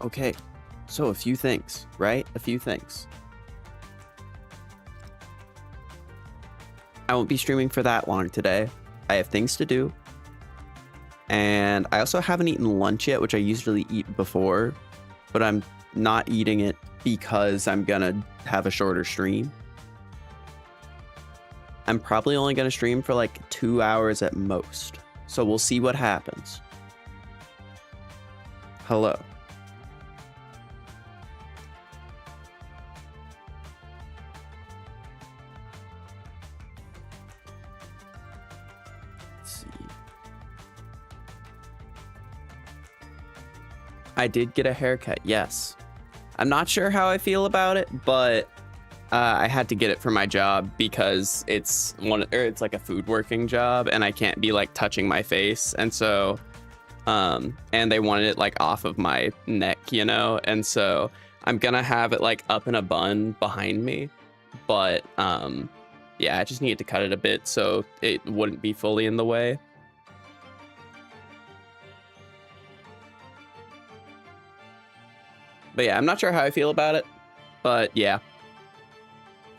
Okay, so a few things, right? A few things. I won't be streaming for that long today. I have things to do. And I also haven't eaten lunch yet, which I usually eat before, but I'm not eating it because I'm gonna have a shorter stream. I'm probably only gonna stream for like 2 hours at most. So we'll see what happens. Hello. I did get a haircut, yes. I'm not sure how I feel about it, but I had to get it for my job because it's like a food working job and I can't be like touching my face. And so, and they wanted it like off of my neck, you know? And so I'm gonna have it like up in a bun behind me. But yeah, I just needed to cut it a bit so it wouldn't be fully in the way. But yeah, I'm not sure how I feel about it, but yeah.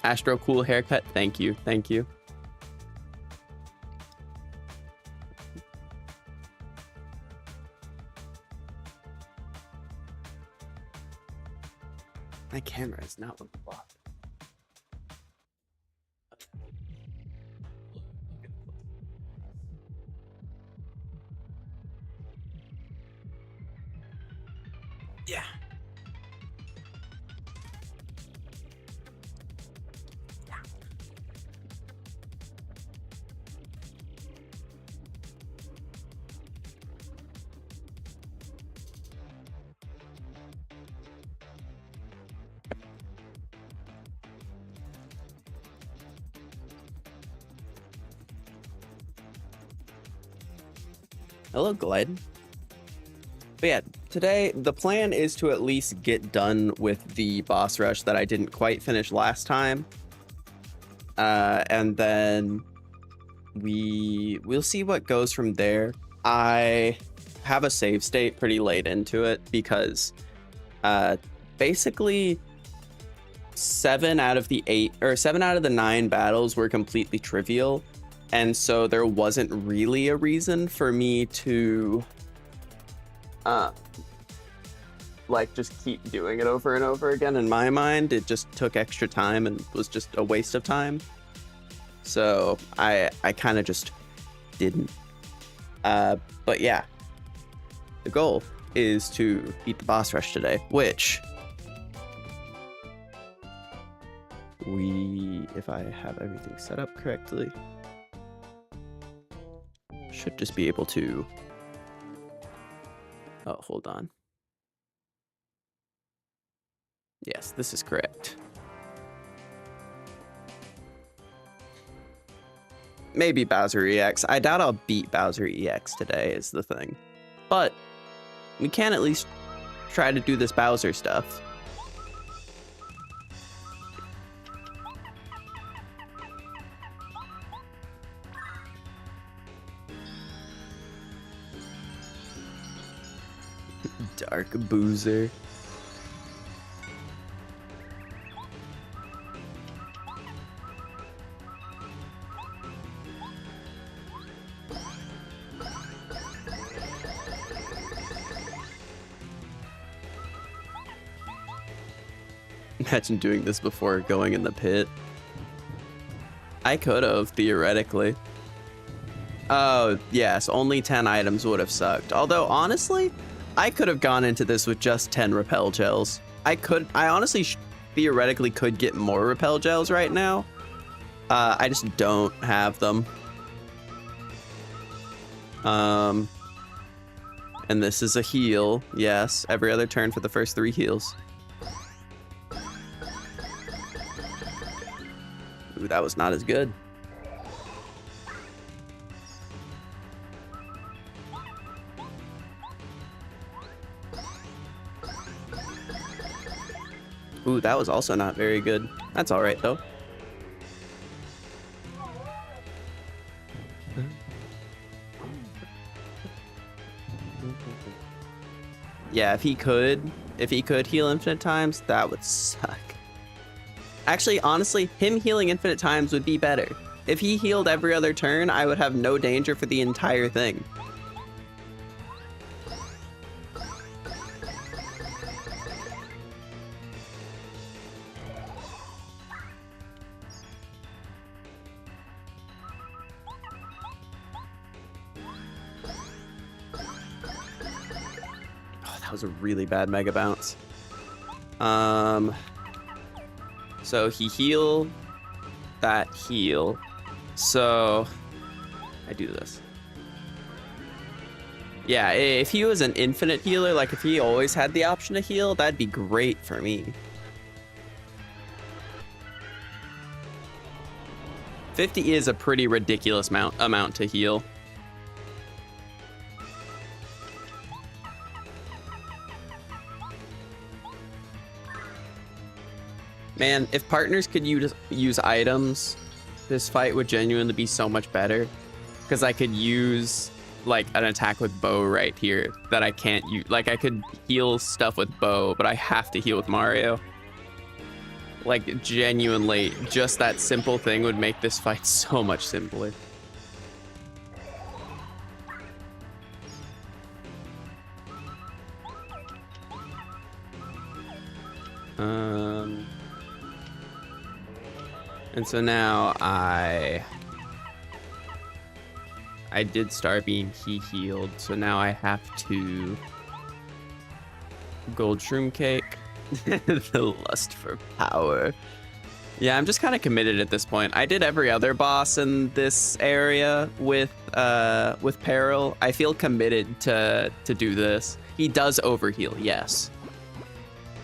Astro cool haircut. Thank you. Thank you. My camera is not what the fuck. Yeah. Hello, Glide. But yeah, today the plan is to at least get done with the boss rush that I didn't quite finish last time. And then we'll see what goes from there. I have a save state pretty late into it because basically 7 out of the 9 battles were completely trivial. And so there wasn't really a reason for me to like just keep doing it over and over again. In my mind, it just took extra time and was just a waste of time. So I kind of just didn't. But yeah, the goal is to beat the boss rush today, which if I have everything set up correctly, should just be able to. Oh, hold on. Yes, this is correct. Maybe Bowser EX. I doubt I'll beat Bowser EX today is the thing. But we can at least try to do this Bowser stuff. Dark Boozer. Imagine doing this before going in the pit. I could have, theoretically. Oh, yes, only 10 items would have sucked. Although, honestly, I could have gone into this with just 10 repel gels. I honestly theoretically could get more repel gels right now. I just don't have them. And this is a heal. Yes, every other turn for the first 3 heals. Ooh, that was not as good. Ooh, that was also not very good. That's all right, though. Yeah, if he could, If he could heal infinite times, that would suck. Actually, honestly, him healing infinite times would be better. If he healed every other turn, I would have no danger for the entire thing. Oh, that was a really bad Mega Bounce. So he healed that heal. So I do this. Yeah, if he was an infinite healer, like if he always had the option to heal, that'd be great for me. 50 is a pretty ridiculous amount to heal. Man, if partners could use items, this fight would genuinely be so much better. Because I could use like an attack with bow right here that I can't use. Like I could heal stuff with bow, but I have to heal with Mario. Like genuinely, just that simple thing would make this fight so much simpler. And so now I did start being healed, so now I have to gold shroom cake. The lust for power. Yeah, I'm just kind of committed at this point. I did every other boss in this area with Peril. I feel committed to do this. He does overheal, yes.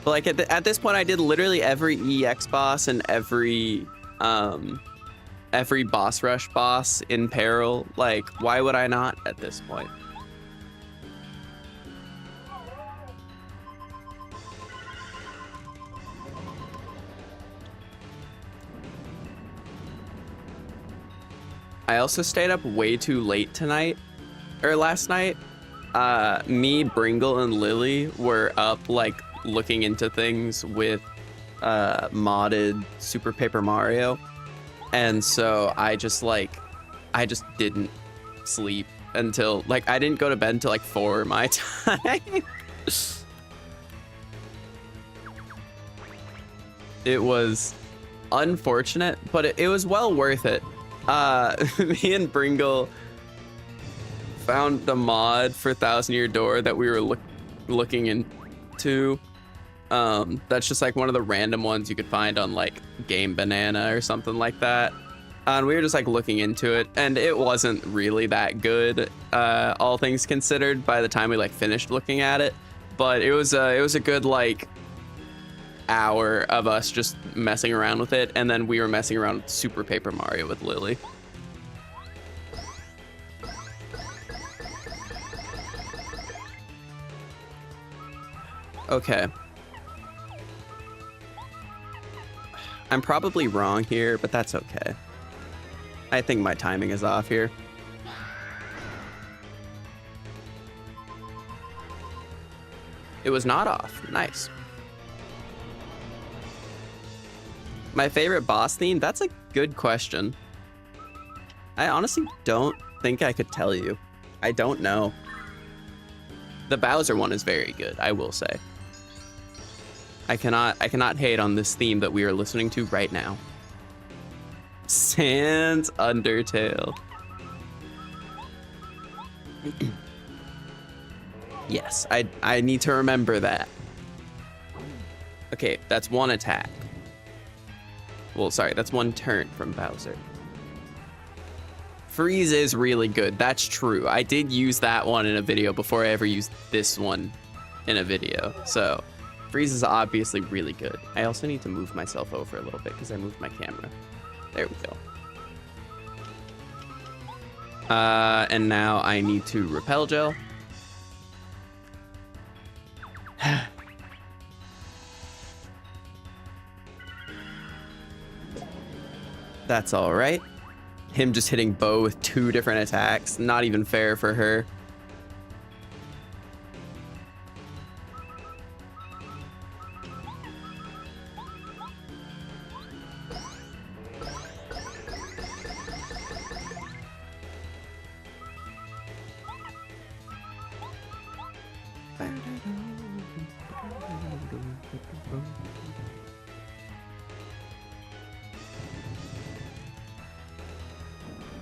But like at this point, I did literally every EX boss and every boss rush boss in Peril. Like, why would I not at this point? I also stayed up way too late last night. Me, Bringle, and Lily were up like looking into things with modded Super Paper Mario, and so I just didn't sleep until like I didn't go to bed until like 4 my time. It was unfortunate, but it was well worth it. Me and Bringle found the mod for Thousand Year Door that we were looking into. That's just like one of the random ones you could find on like Game Banana or something like that. And we were just like looking into it, and it wasn't really that good, all things considered, by the time we like finished looking at it. But it was a good like hour of us just messing around with it, and then we were messing around with Super Paper Mario with Lily. Okay. I'm probably wrong here, but that's okay. I think my timing is off here. It was not off. Nice. My favorite boss theme? That's a good question. I honestly don't think I could tell you. I don't know. The Bowser one is very good, I will say. I cannot hate on this theme that we are listening to right now. Sans Undertale. Yes, I need to remember that. Okay, that's one attack. Well, sorry, that's one turn from Bowser. Freeze is really good, that's true. I did use that one in a video before I ever used this one in a video, so Freeze is obviously really good. I also need to move myself over a little bit because I moved my camera. There we go. And now I need to repel gel. That's all right. Him just hitting Bo with 2 different attacks. Not even fair for her.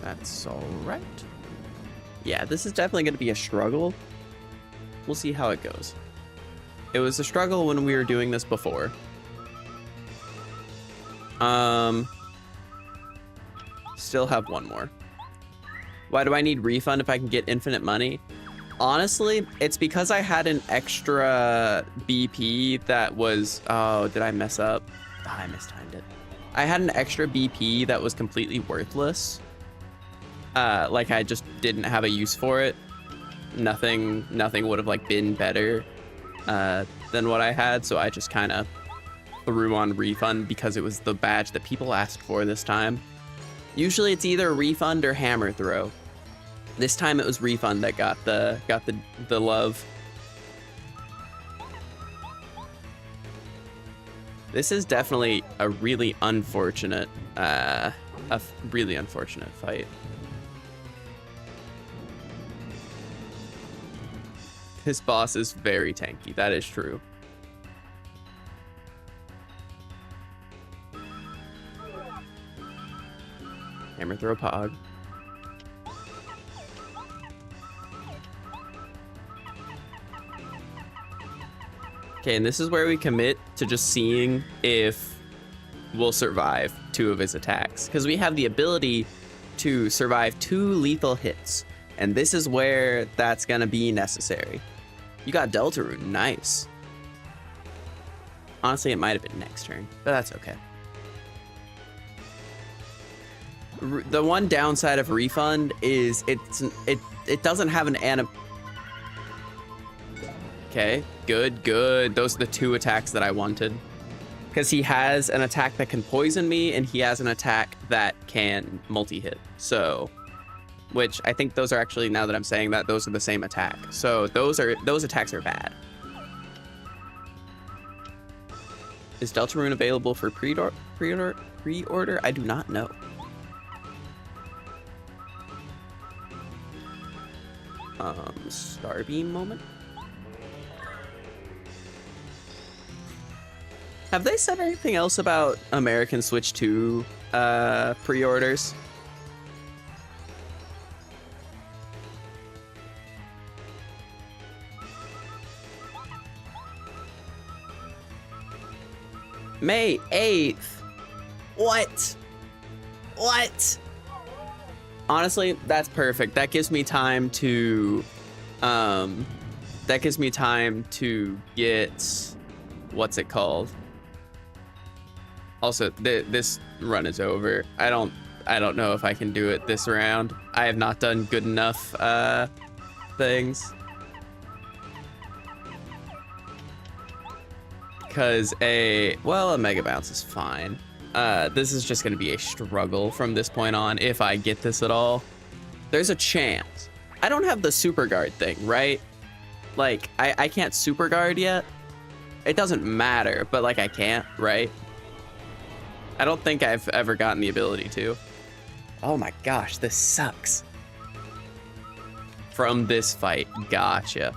That's all right. Yeah, this is definitely going to be a struggle. We'll see how it goes. It was a struggle when we were doing this before. Still have one more. Why do I need refund if I can get infinite money? Honestly, it's because I had an extra BP that was... Oh, did I mess up? Oh, I mistimed it. I had an extra BP that was completely worthless. Like I just didn't have a use for it. Nothing would have like been better than what I had, so I just kind of threw on refund because it was the badge that people asked for this time. Usually it's either refund or hammer throw. This time it was refund that got the love. This is definitely a really unfortunate fight. This boss is very tanky, that is true. Hammer throw pog. Okay, and this is where we commit to just seeing if we'll survive 2 of his attacks. Because we have the ability to survive 2 lethal hits. And this is where that's gonna be necessary. You got Deltarune, nice. Honestly, it might have been next turn, but that's okay. The one downside of refund is it doesn't have an Okay, good. Those are the 2 attacks that I wanted. Because he has an attack that can poison me, and he has an attack that can multi-hit. So, which I think those are actually, now that I'm saying that, those are the same attack. So those attacks are bad. Is Deltarune available for pre-order? I do not know. Starbeam moment. Have they said anything else about American Switch 2 pre-orders? May 8th. What? Honestly, that's perfect. That gives me time to get, what's it called? Also, this run is over. I don't know if I can do it this round. I have not done good enough things. Because a Mega Bounce is fine. This is just gonna be a struggle from this point on if I get this at all. There's a chance. I don't have the super guard thing, right? Like, I can't super guard yet. It doesn't matter, but like I can't, right? I don't think I've ever gotten the ability to. Oh my gosh, this sucks. From this fight, gotcha.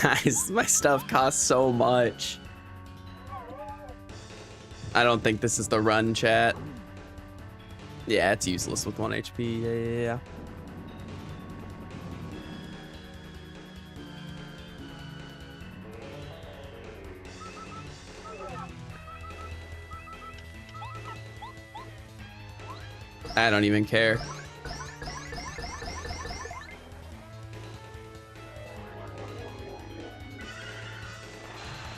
Guys, my stuff costs so much. I don't think this is the run, chat. Yeah, it's useless with 1 HP. Yeah. I don't even care.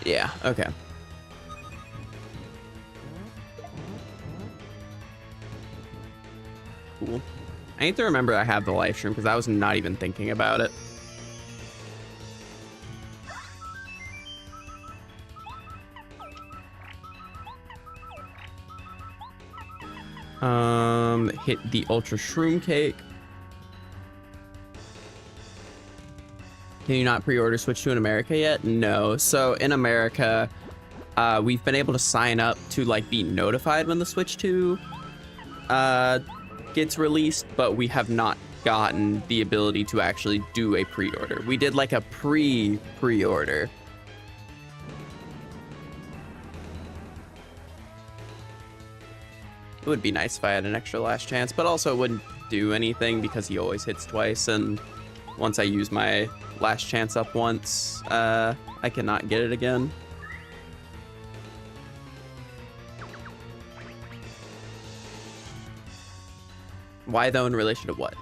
Yeah, okay. Cool. I need to remember I have the live stream because I was not even thinking about it. Hit the Ultra Shroom Cake. Can you not pre-order Switch 2 in America yet? No. So in America, we've been able to sign up to like be notified when the Switch 2 gets released, but we have not gotten the ability to actually do a pre-order. We did like a pre-order. It would be nice if I had an extra last chance, but also it wouldn't do anything because he always hits twice, and once I use my last chance up once, I cannot get it again. Why though in relation to what?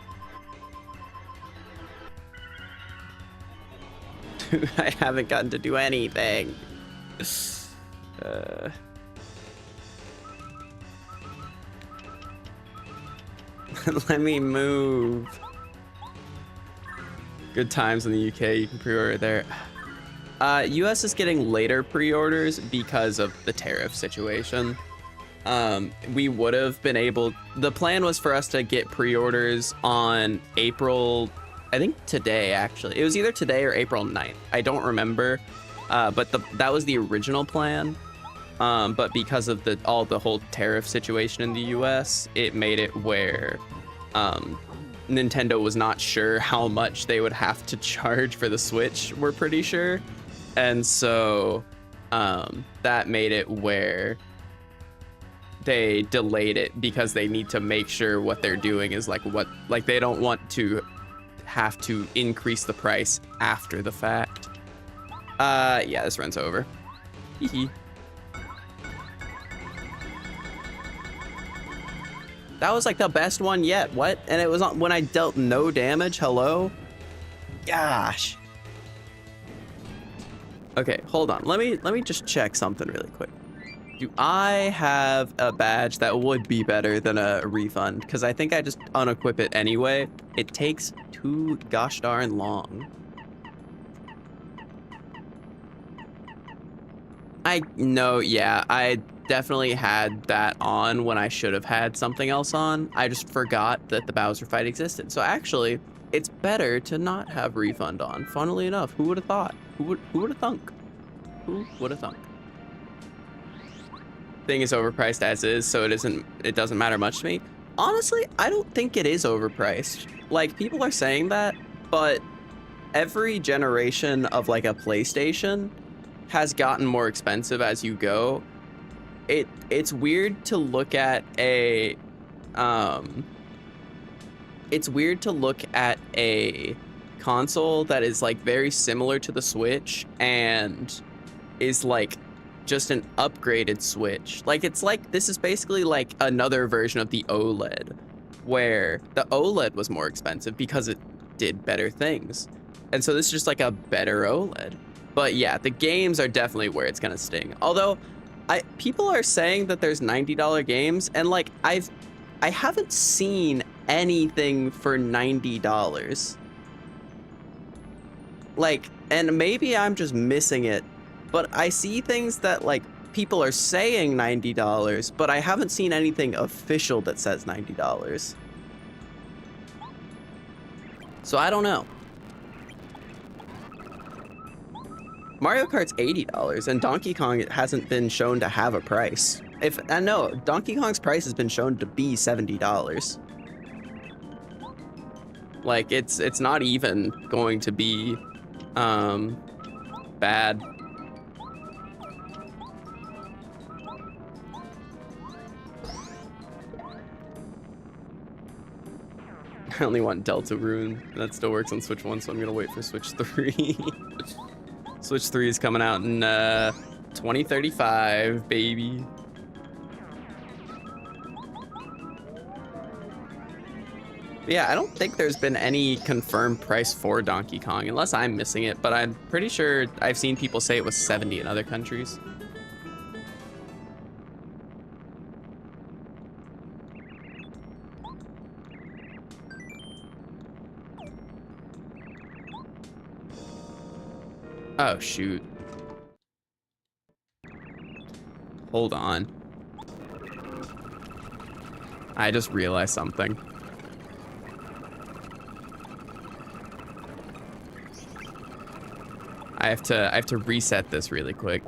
I haven't gotten to do anything. Let me move. Good times in the UK, you can pre-order there. US is getting later pre-orders because of the tariff situation. We would have been able, the plan was for us to get pre-orders on April, I think today actually. It was either today or April 9th. I don't remember, but that was the original plan. But because of the whole tariff situation in the US, it made it where Nintendo was not sure how much they would have to charge for the Switch, we're pretty sure. And so that made it where they delayed it because they need to make sure what they're doing is like they don't want to have to increase the price after the fact. Yeah, this runs over. Hee. That was like the best one yet. What? And it was on when I dealt no damage. Hello? Gosh. Okay, hold on. Let me just check something really quick. Do I have a badge that would be better than a refund? Because I think I just unequip it anyway. It takes too gosh darn long. Yeah, I definitely had that on when I should have had something else on. I just forgot that the Bowser fight existed. So actually, it's better to not have refund on. Funnily enough, who would have thought? Who would have thunk? Who would have thunk? Thing is overpriced as is, so it doesn't matter much to me. Honestly, I don't think it is overpriced. Like, people are saying that, but every generation of like a PlayStation has gotten more expensive as you go. It's weird to look at a console that is like very similar to the Switch and is like just an upgraded Switch. Like, it's like this is basically like another version of the OLED, where the OLED was more expensive because it did better things. And so this is just like a better OLED. But yeah, the games are definitely where it's gonna sting. Although people are saying that there's $90 games, and like I haven't seen anything for $90. Like, and maybe I'm just missing it, but I see things that like people are saying $90, but I haven't seen anything official that says $90. So I don't know. Mario Kart's $80, and Donkey Kong hasn't been shown to have a price. No, Donkey Kong's price has been shown to be $70. Like, it's not even going to be bad. I only want Delta Rune. That still works on Switch 1, so I'm gonna wait for Switch 3. Switch 3 is coming out in 2035, baby. But yeah, I don't think there's been any confirmed price for Donkey Kong, unless I'm missing it, but I'm pretty sure I've seen people say it was 70 in other countries. Oh, shoot. Hold on. I just realized something. I I have to reset this really quick.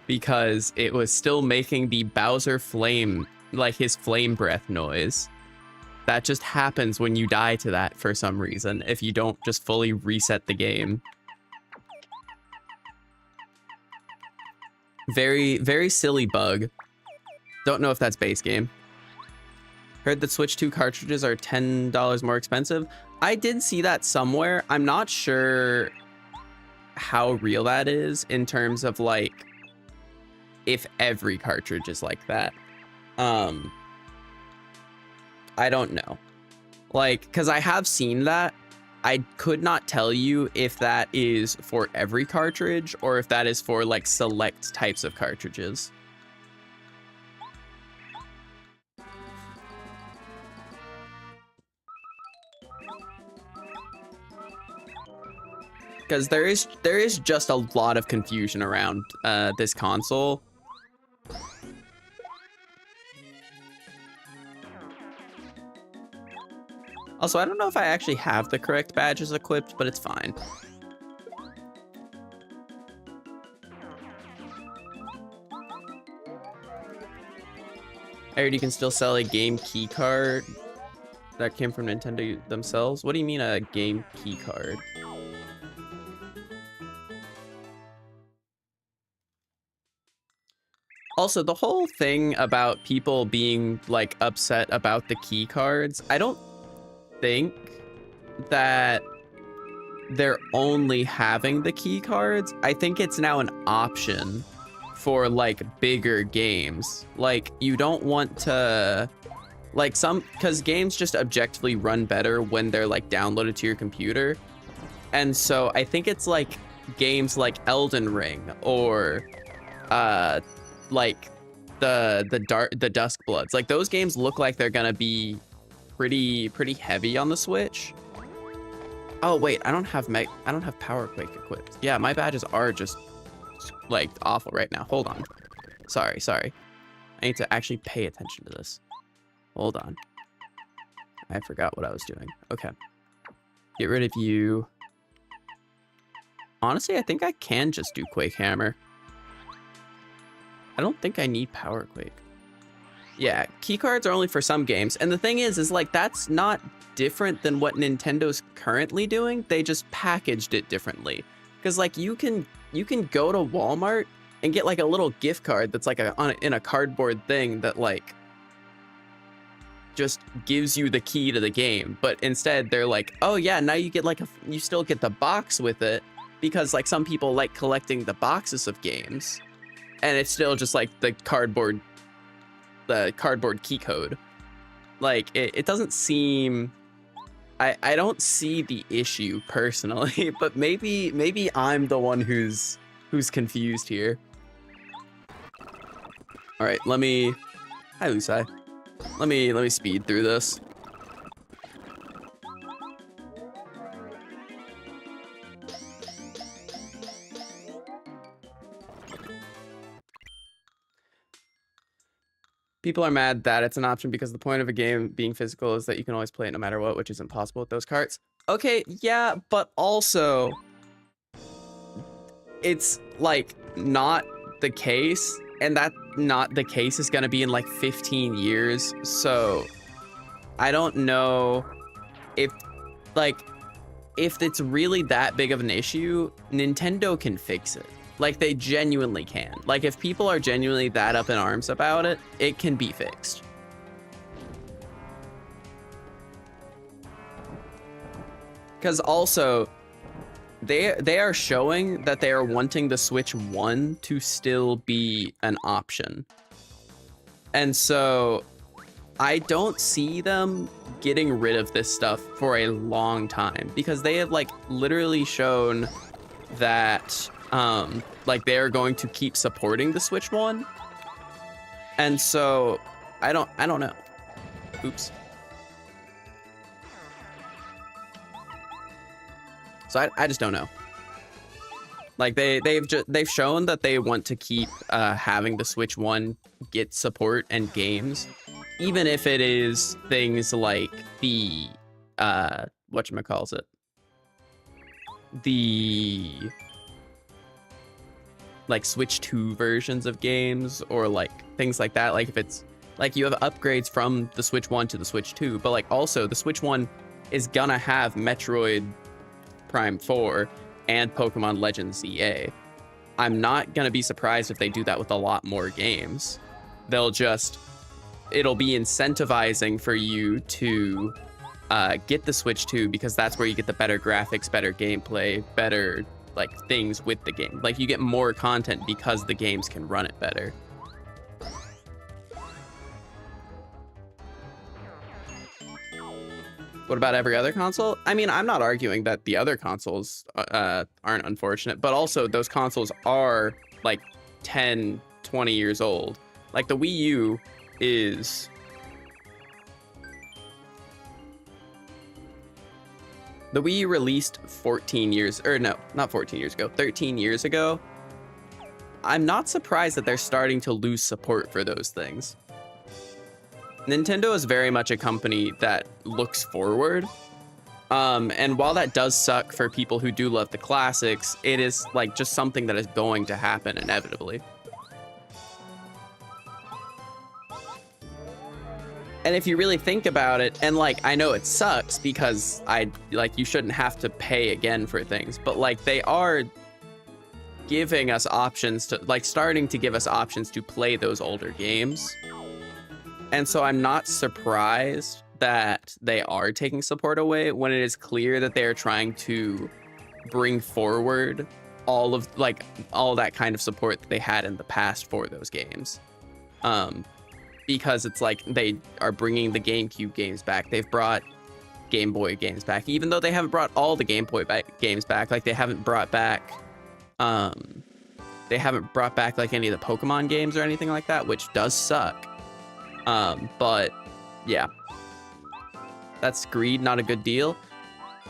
Because it was still making the Bowser flame, like his flame breath noise. That just happens when you die to that for some reason, if you don't just fully reset the game. Very, very silly bug. Don't know if that's base game. Heard that Switch 2 cartridges are $10 more expensive. I did see that somewhere. I'm not sure how real that is in terms of like if every cartridge is like that. I don't know. Like, because I have seen that. I could not tell you if that is for every cartridge or if that is for like select types of cartridges. Because there is just a lot of confusion around this console. Also, I don't know if I actually have the correct badges equipped, but it's fine. I heard you can still sell a game key card that came from Nintendo themselves. What do you mean a game key card? Also, the whole thing about people being like upset about the key cards, I don't think that they're only having the key cards. I think it's now an option for like bigger games. Like you don't want to like because games just objectively run better when they're like downloaded to your computer. And so I think it's like games like Elden Ring or like the Dusk Bloods. Like those games look like they're gonna be pretty heavy on the Switch. Oh wait, I don't have Power Quake equipped. Yeah, my badges are just like awful right now. Hold on. Sorry. I need to actually pay attention to this. Hold on. I forgot what I was doing. Okay. Get rid of you. Honestly, I think I can just do Quake Hammer. I don't think I need Power Quake. Yeah, keycards are only for some games. And the thing is like that's not different than what Nintendo's currently doing. They just packaged it differently. Because like you can go to Walmart and get like a little gift card that's like in a cardboard thing that like just gives you the key to the game. But instead they're like, oh yeah, now you get like you still get the box with it, because like some people like collecting the boxes of games, and it's still just like the cardboard key code. Like it doesn't seem, I don't see the issue personally, but maybe I'm the one who's confused here. All right, hi Lucai. Let me speed through this. People are mad that it's an option because the point of a game being physical is that you can always play it no matter what, which isn't possible with those carts. Okay, yeah, but also it's like not the case, and that not the case is gonna be in like 15 years. So I don't know if it's really that big of an issue. Nintendo can fix it. Like they genuinely can. Like if people are genuinely that up in arms about it, it can be fixed. Because also, they are showing that they are wanting the Switch 1 to still be an option. And so I don't see them getting rid of this stuff for a long time, because they have like literally shown that like they are going to keep supporting the Switch 1. And so I don't know. Oops. So I just don't know. Like they've shown that they want to keep having the Switch 1 get support and games, even if it is things like the whatchamacalls it, the like Switch 2 versions of games, or like things like that. Like if it's like you have upgrades from the Switch 1 to the Switch 2, but like also the Switch 1 is gonna have Metroid Prime 4 and Pokemon Legends ZA. I'm not gonna be surprised if they do that with a lot more games. It'll be incentivizing for you to get the Switch 2, because that's where you get the better graphics, better gameplay, better like things with the game. Like you get more content because the games can run it better. What about every other console? I mean, I'm not arguing that the other consoles aren't unfortunate, but also those consoles are like 10, 20 years old. Like the Wii U is... The Wii U released 13 years ago. I'm not surprised that they're starting to lose support for those things. Nintendo is very much a company that looks forward. And while that does suck for people who do love the classics, it is like just something that is going to happen inevitably. And if you really think about it, and like, I know it sucks because you shouldn't have to pay again for things, but like they are giving us options to, like starting to give us options to play those older games. And so I'm not surprised that they are taking support away when it is clear that they are trying to bring forward all that kind of support that they had in the past for those games. Because it's like they are bringing the GameCube games back. They've brought Game Boy games back, even though they haven't brought all the Game Boy games back. Like they haven't brought back like any of the Pokemon games or anything like that, which does suck. But yeah, that's greed, not a good deal.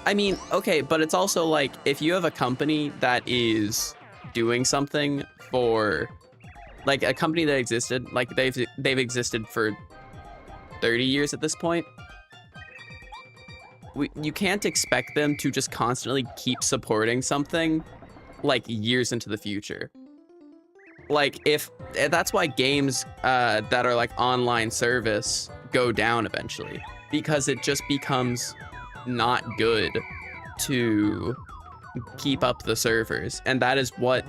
I mean, okay, but it's also like if you have a company that is doing something for like a company that existed, like they've existed for 30 years at this point. You can't expect them to just constantly keep supporting something like years into the future. Like that's why games that are like online service go down eventually, because it just becomes not good to keep up the servers. And that is what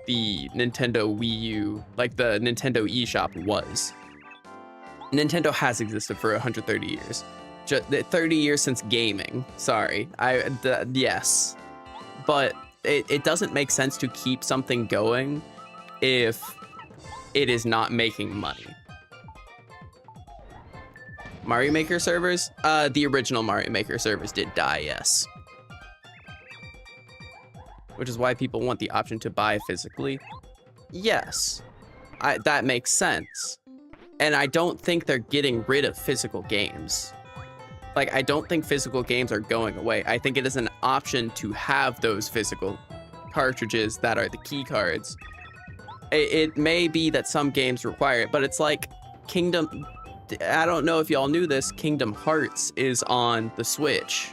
the Nintendo Wii U, like the Nintendo eShop was. Nintendo has existed for 130 years. 30 years since gaming. Sorry. Yes. But it doesn't make sense to keep something going if it is not making money. Mario Maker servers? The original Mario Maker servers did die, yes. Which is why people want the option to buy physically. Yes. That makes sense. And I don't think they're getting rid of physical games. Like, I don't think physical games are going away. I think it is an option to have those physical cartridges that are the key cards. It may be that some games require it, but it's like I don't know if y'all knew this, Kingdom Hearts is on the Switch.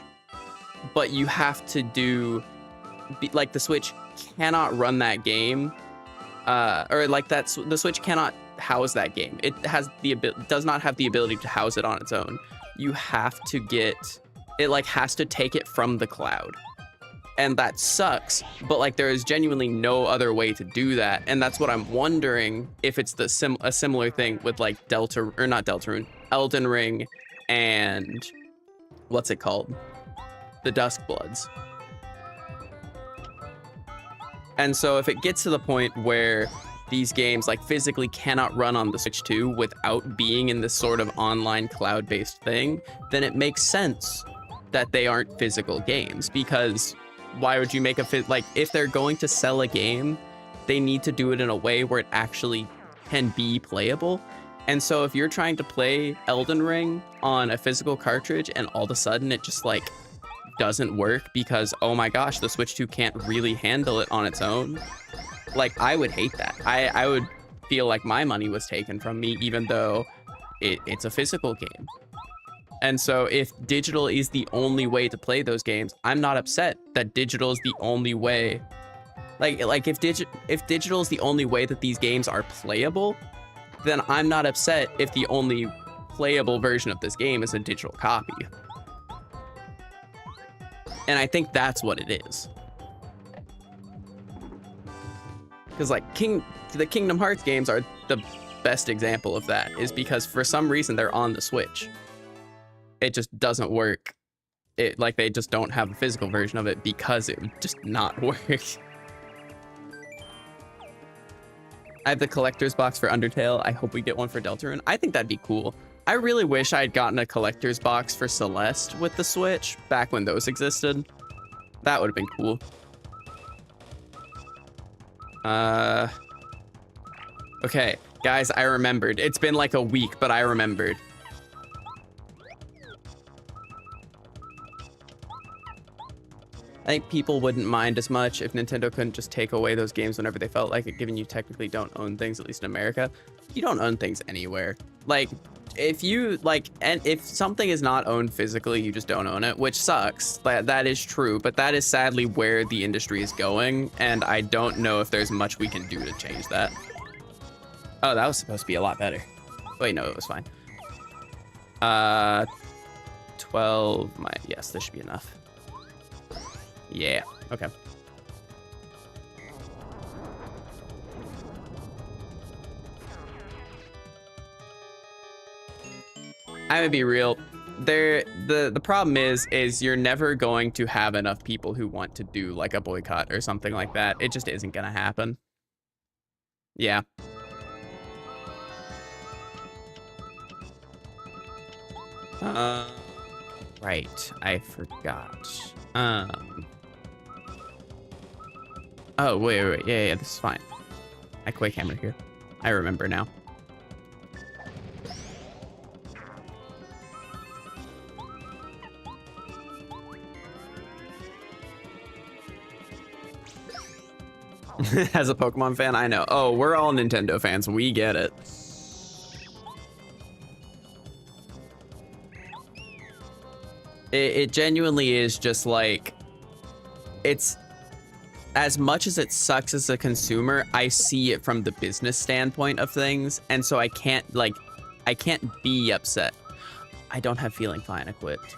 But you have to like the Switch cannot run that game. Or like the Switch cannot house that game. It does not have the ability to house it on its own. You have to has to take it from the cloud. And that sucks, but like there is genuinely no other way to do that. And that's what I'm wondering, if it's a similar thing with like Elden Ring and what's it called? The Duskbloods. And so if it gets to the point where these games like physically cannot run on the Switch 2 without being in this sort of online cloud-based thing, then it makes sense that they aren't physical games. Because why would you make if they're going to sell a game, they need to do it in a way where it actually can be playable. And so if you're trying to play Elden Ring on a physical cartridge and all of a sudden it just like doesn't work because, oh my gosh, the Switch 2 can't really handle it on its own, like I would hate that. I would feel like my money was taken from me, even though it's a physical game. And so if digital is the only way to play those games, I'm not upset that digital is the only way. Like if digital is the only way that these games are playable, then I'm not upset if the only playable version of this game is a digital copy. And I think that's what it is. Because like the Kingdom Hearts games are the best example of that, is because for some reason they're on the Switch. It just doesn't work. Like they just don't have a physical version of it because it would just not work. I have the collector's box for Undertale. I hope we get one for Deltarune. I think that'd be cool. I really wish I'd gotten a collector's box for Celeste with the Switch back when those existed. That would have been cool. Okay, guys, I remembered. It's been like a week, but I remembered. I think people wouldn't mind as much if Nintendo couldn't just take away those games whenever they felt like it, given you technically don't own things, at least in America. You don't own things anywhere. Like, if you, like, and if something is not owned physically, you just don't own it, which sucks. That is true, but that is sadly where the industry is going, and I don't know if there's much we can do to change that. Oh, that was supposed to be a lot better. Wait, no, it was fine. 12, yes, this should be enough. Yeah, okay. I'm gonna be real. The problem is you're never going to have enough people who want to do like a boycott or something like that. It just isn't gonna happen. Yeah. Right, I forgot. Oh, wait. Yeah, this is fine. I Quake Hammer here. I remember now. As a Pokemon fan, I know. Oh, we're all Nintendo fans. We get it. It genuinely is just like, it's, as much as it sucks as a consumer, I see it from the business standpoint of things, and so I can't be upset. I don't have Feeling Fine equipped.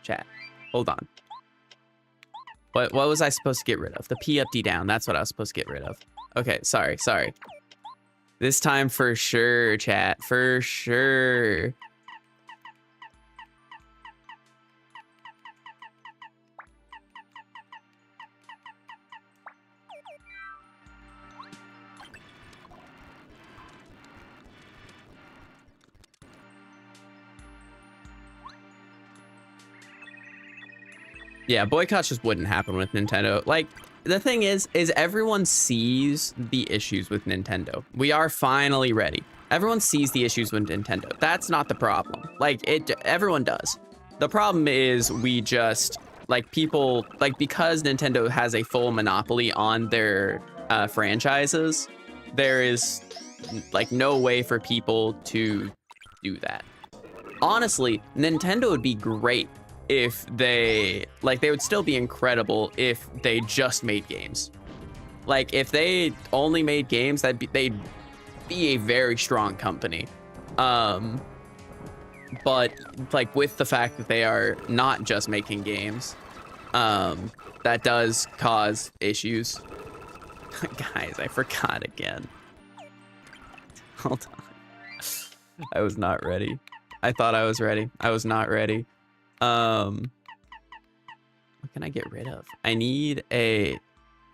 Chat, hold on. What was I supposed to get rid of? The P up, D down, that's what I was supposed to get rid of. Okay, sorry. This time for sure, chat, for sure. Yeah, boycotts just wouldn't happen with Nintendo. Like, the thing is everyone sees the issues with Nintendo. We are finally ready. Everyone sees the issues with Nintendo. That's not the problem. Like, everyone does. The problem is we just, like, people, like, because Nintendo has a full monopoly on their franchises, there is, like, no way for people to do that. Honestly, Nintendo would be great if they, like, they would still be incredible if they just made games. Like, if they only made games, they'd be a very strong company. But, like, with the fact that they are not just making games, that does cause issues. Guys, I forgot again. Hold on. I was not ready. I thought I was ready. I was not ready. What can I get rid of? I need a,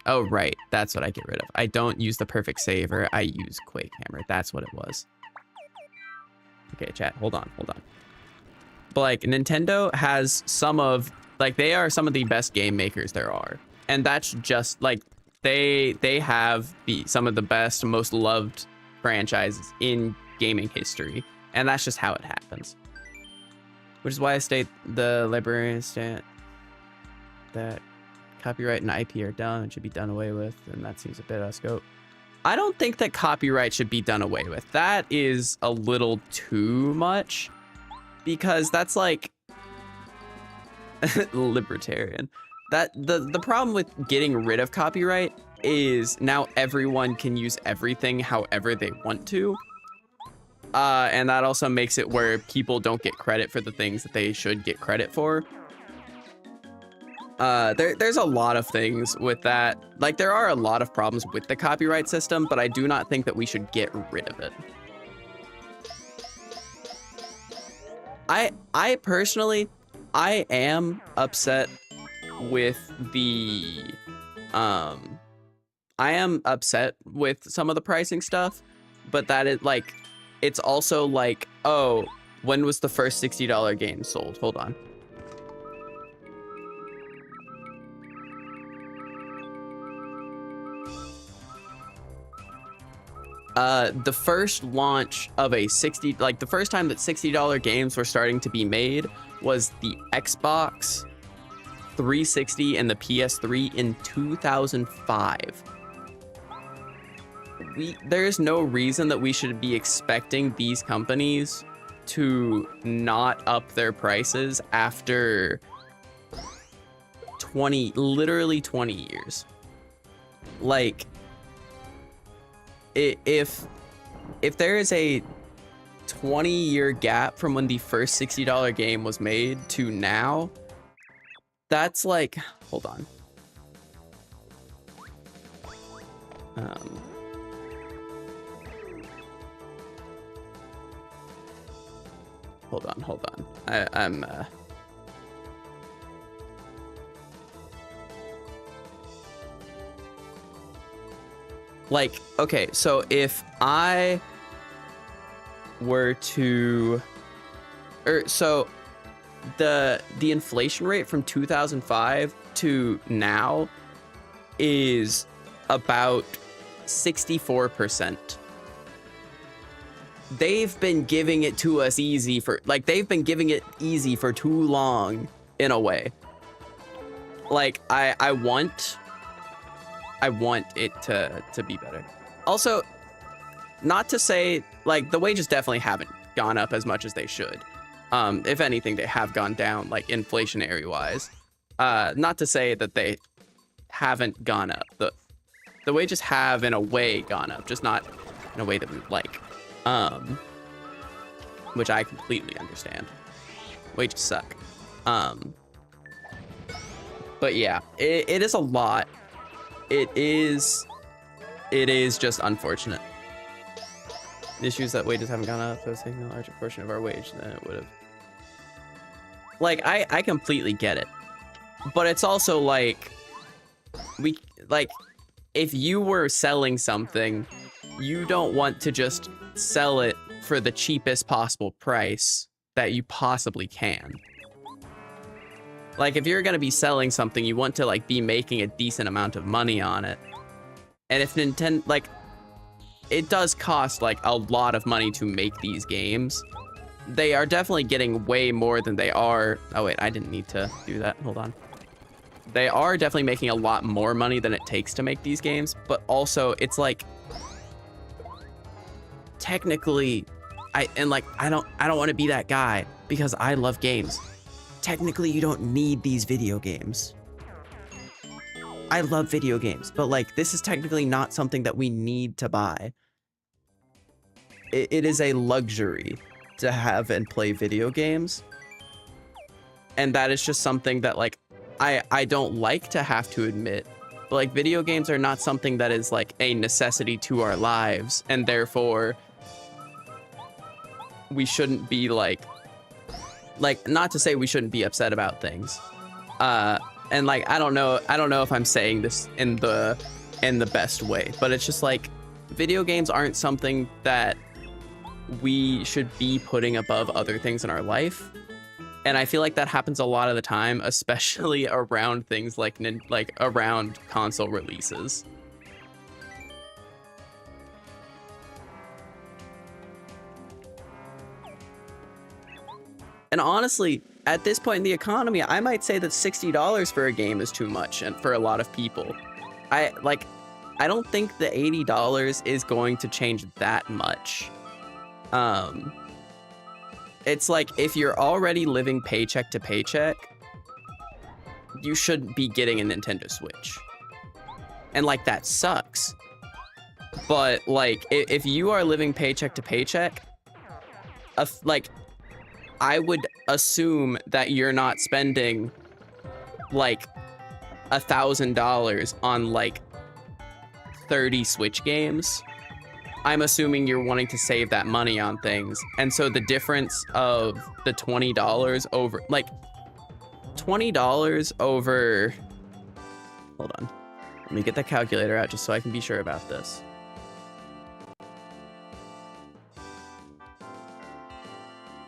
oh, right. That's what I get rid of. I don't use the Perfect Saver. I use Quake Hammer. That's what it was. Okay, chat, hold on. But, like, Nintendo has some of, like, they are some of the best game makers there are. And that's just, like, they have some of the best, most loved franchises in gaming history. And that's just how it happens. Which is why I state the librarian stat that copyright and IP are done and should be done away with, and that seems a bit out of scope. I don't think that copyright should be done away with. That is a little too much, because that's like libertarian. That the problem with getting rid of copyright is now everyone can use everything however they want to. And that also makes it where people don't get credit for the things that they should get credit for. There's a lot of things with that. Like, there are a lot of problems with the copyright system, but I do not think that we should get rid of it. I personally, I am upset with the, I am upset with some of the pricing stuff, but that is like, it's also like, oh, when was the first $60 game sold? Hold on. The first launch of a the first time that $60 games were starting to be made was the Xbox 360 and the PS3 in 2005. There's no reason that we should be expecting these companies to not up their prices after literally 20 years. Like, if there is a 20-year gap from when the first $60 game was made to now, that's like, hold on. Hold on. I'm like, okay, so if I were to, so the inflation rate from 2005 to now is about 64%. They've been giving it to us easy for, like, they've been giving it easy for too long, in a way. Like, I want it to be better. Also, not to say, like, the wages definitely haven't gone up as much as they should. If anything, they have gone down, like, inflationary wise. Not to say that they haven't gone up. The wages have, in a way, gone up, just not in a way that we would like. Which I completely understand. Wages suck. But yeah, it is a lot. It is just unfortunate. The issue is that wages haven't gone up, so it's taking a larger portion of our wage than it would have. Like, I completely get it. But it's also like, if you were selling something, you don't want to just sell it for the cheapest possible price that you possibly can. Like, if you're gonna be selling something, you want to, like, be making a decent amount of money on it. And if Nintendo, like, it does cost, like, a lot of money to make these games. They are definitely getting way more than they are. Oh, wait, I didn't need to do that. Hold on. They are definitely making a lot more money than it takes to make these games, but also it's like, technically, I don't want to be that guy because I love games. Technically, you don't need these video games. I love video games, but, like, this is technically not something that we need to buy. It is a luxury to have and play video games. And that is just something that, like, I don't like to have to admit. But, like, video games are not something that is, like, a necessity to our lives. And therefore, we shouldn't be, like, not to say we shouldn't be upset about things. And, like, I don't know if I'm saying this in the best way, but it's just like, video games aren't something that we should be putting above other things in our life. And I feel like that happens a lot of the time, especially around things like around console releases. And honestly, at this point in the economy, I might say that $60 for a game is too much, and for a lot of people. I don't think the $80 is going to change that much. It's like, if you're already living paycheck to paycheck, you shouldn't be getting a Nintendo Switch. And like, that sucks. But like, if you are living paycheck to paycheck, like, I would assume that you're not spending like $1,000 on like 30 Switch games. I'm assuming you're wanting to save that money on things. And so the difference of the $20 over, like, $20 over, hold on. Let me get the calculator out just so I can be sure about this.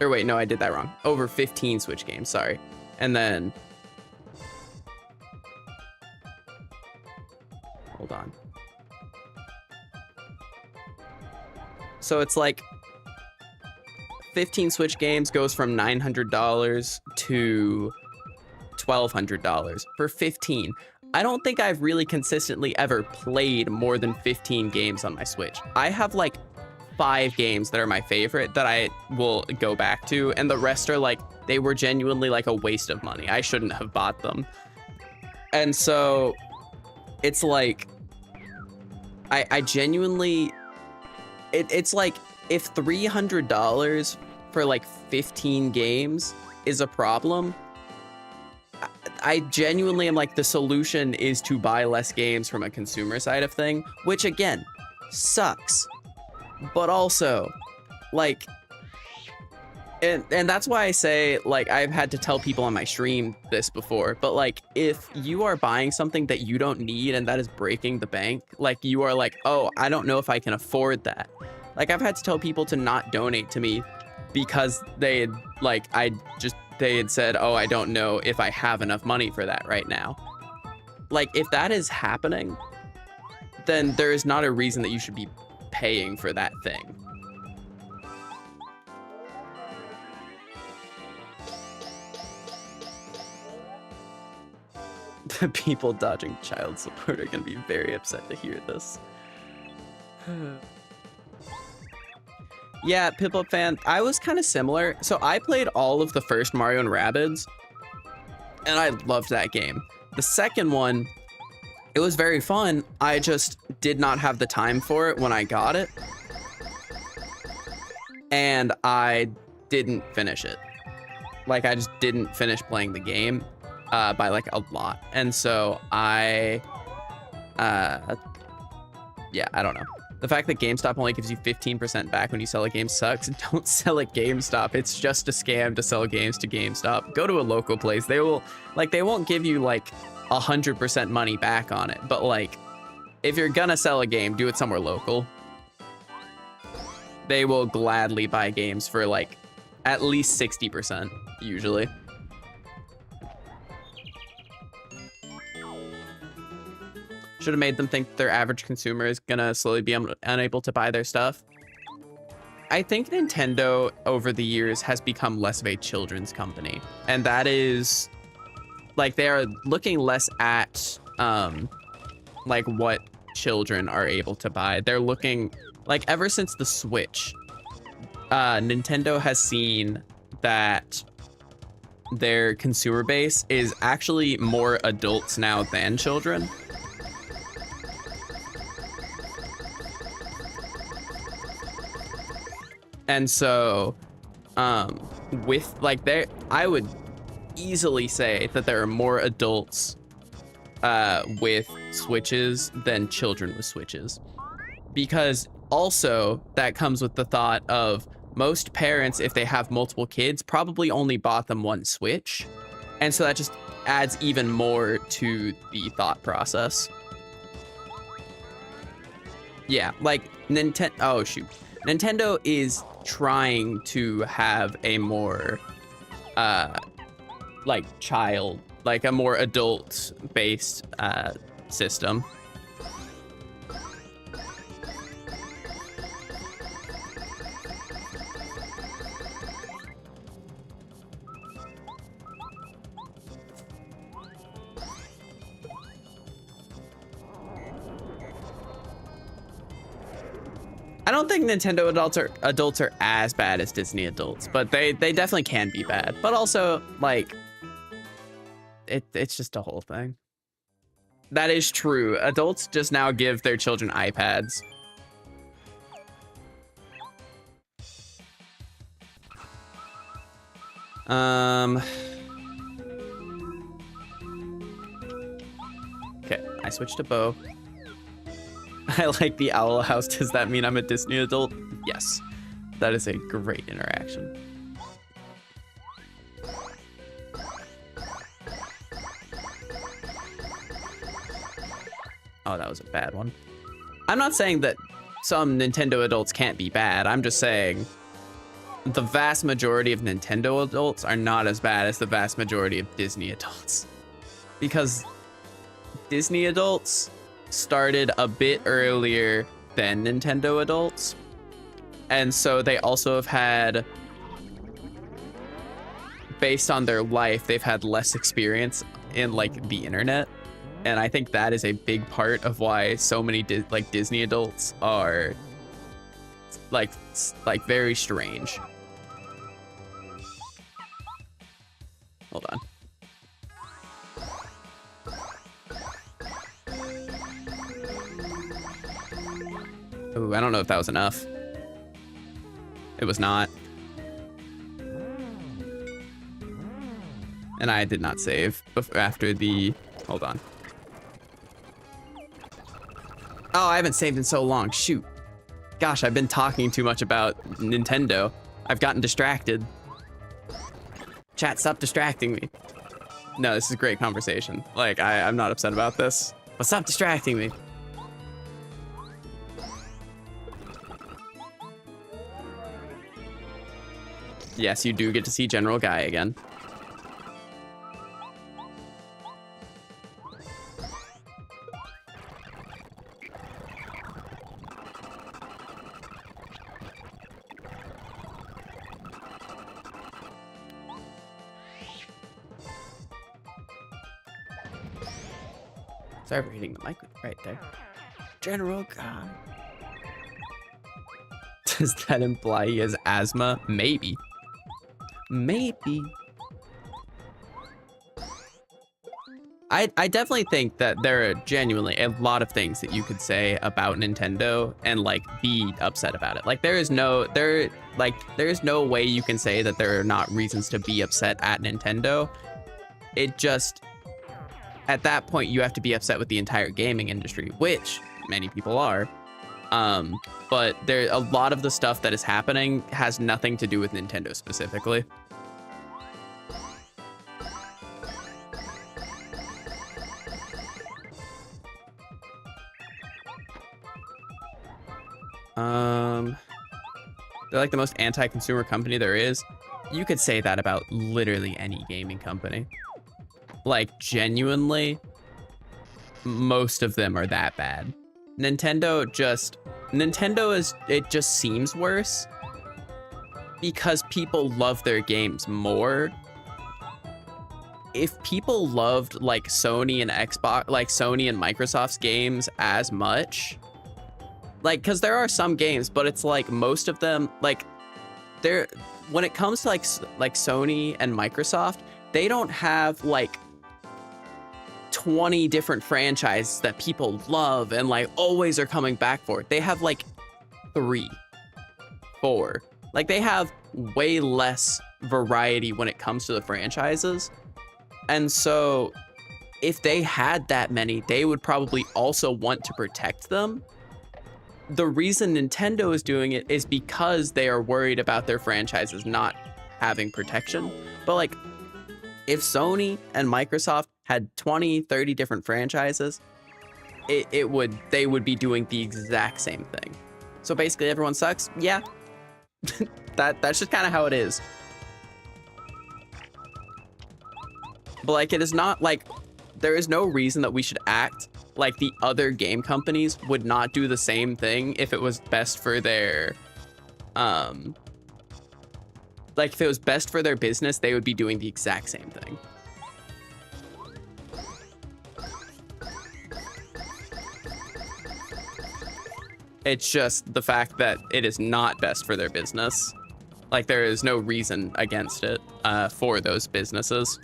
Or wait, no, I did that wrong. Over 15 Switch games, sorry. And then, hold on. So it's like 15 Switch games goes from $900 to $1,200 for 15. I don't think I've really consistently ever played more than 15 games on my Switch. I have like 5 games that are my favorite that I will go back to, and the rest are like, they were genuinely like a waste of money. I shouldn't have bought them. And so it's like, I genuinely, it's like, if $300 for like 15 games is a problem, I genuinely am like, the solution is to buy less games from a consumer side of thing, which again, sucks. But also, like, and that's why I say, like, I've had to tell people on my stream this before, but like, if you are buying something that you don't need and that is breaking the bank, like, you are like, oh, I don't know if I can afford that. Like, I've had to tell people to not donate to me because they had, like, they had said, oh, I don't know if I have enough money for that right now. Like, if that is happening, then there is not a reason that you should be paying for that thing. The people dodging child support are going to be very upset to hear this. Yeah, Pip-Up fan, I was kind of similar. So I played all of the first Mario and Rabbids, and I loved that game. The second one, it was very fun. I just did not have the time for it when I got it. And I didn't finish it. Like, I just didn't finish playing the game by like a lot. And so yeah, I don't know. The fact that GameStop only gives you 15% back when you sell a game sucks. Don't sell at GameStop. It's just a scam to sell games to GameStop. Go to a local place. They will, like, they won't give you like 100% money back on it. But like, if you're gonna sell a game, do it somewhere local. They will gladly buy games for like at least 60% usually. Should have made them think their average consumer is gonna slowly be unable to buy their stuff. I think Nintendo over the years has become less of a children's company. And that is, like, they are looking less at like what children are able to buy. They're looking, like, ever since the Switch, Nintendo has seen that their consumer base is actually more adults now than children. And so, with, like, I would easily say that there are more adults with Switches than children with Switches. Because also, that comes with the thought of most parents, if they have multiple kids, probably only bought them one Switch. And so that just adds even more to the thought process. Yeah, like, oh shoot. Nintendo is trying to have a more like a more adult based system. I don't think Nintendo adults are as bad as Disney adults, but they definitely can be bad. But also, like, it's just a whole thing. That is true. Adults just now give their children iPads. Okay, I switched to bow. I like the Owl House. Does that mean I'm a Disney adult? Yes. That is a great interaction. Oh, that was a bad one. I'm not saying that some Nintendo adults can't be bad. I'm just saying the vast majority of Nintendo adults are not as bad as the vast majority of Disney adults. Because Disney adults started a bit earlier than Nintendo adults. And so they also have had, based on their life, they've had less experience in like the internet. And I think that is a big part of why so many Disney adults are like very strange. Hold on. Ooh, I don't know if that was enough. It was not. And I did not save after the... Hold on. Oh, I haven't saved in so long. Shoot. Gosh, I've been talking too much about Nintendo. I've gotten distracted. Chat, stop distracting me. No, this is a great conversation. Like, I'm not upset about this. But stop distracting me. Yes, you do get to see General Guy again. Start reading the mic right there. General Guy. Does that imply he has asthma? Maybe. Maybe. I definitely think that there are genuinely a lot of things that you could say about Nintendo and like be upset about it. Like there is no way you can say that there are not reasons to be upset at Nintendo. It just, at that point, you have to be upset with the entire gaming industry, which many people are. But a lot of the stuff that is happening has nothing to do with Nintendo specifically. They're like the most anti-consumer company there is. You could say that about literally any gaming company. Like, genuinely, most of them are that bad. Nintendo it just seems worse because people love their games more. If people loved like Sony and Xbox, like Sony and Microsoft's games as much, like, because there are some games, but it's like most of them, like, when it comes to like Sony and Microsoft, they don't have like 20 different franchises that people love and like always are coming back for. They have like 3, 4. Like they have way less variety when it comes to the franchises. And so if they had that many, they would probably also want to protect them. The reason Nintendo is doing it is because they are worried about their franchises not having protection. But like, if Sony and Microsoft had 20, 30 different franchises, they would be doing the exact same thing. So basically everyone sucks. Yeah, that's just kind of how it is. But like, it is not like, there is no reason that we should act like the other game companies would not do the same thing if it was best for their, like if it was best for their business, they would be doing the exact same thing. It's just the fact that it is not best for their business. Like, there is no reason against it for those businesses.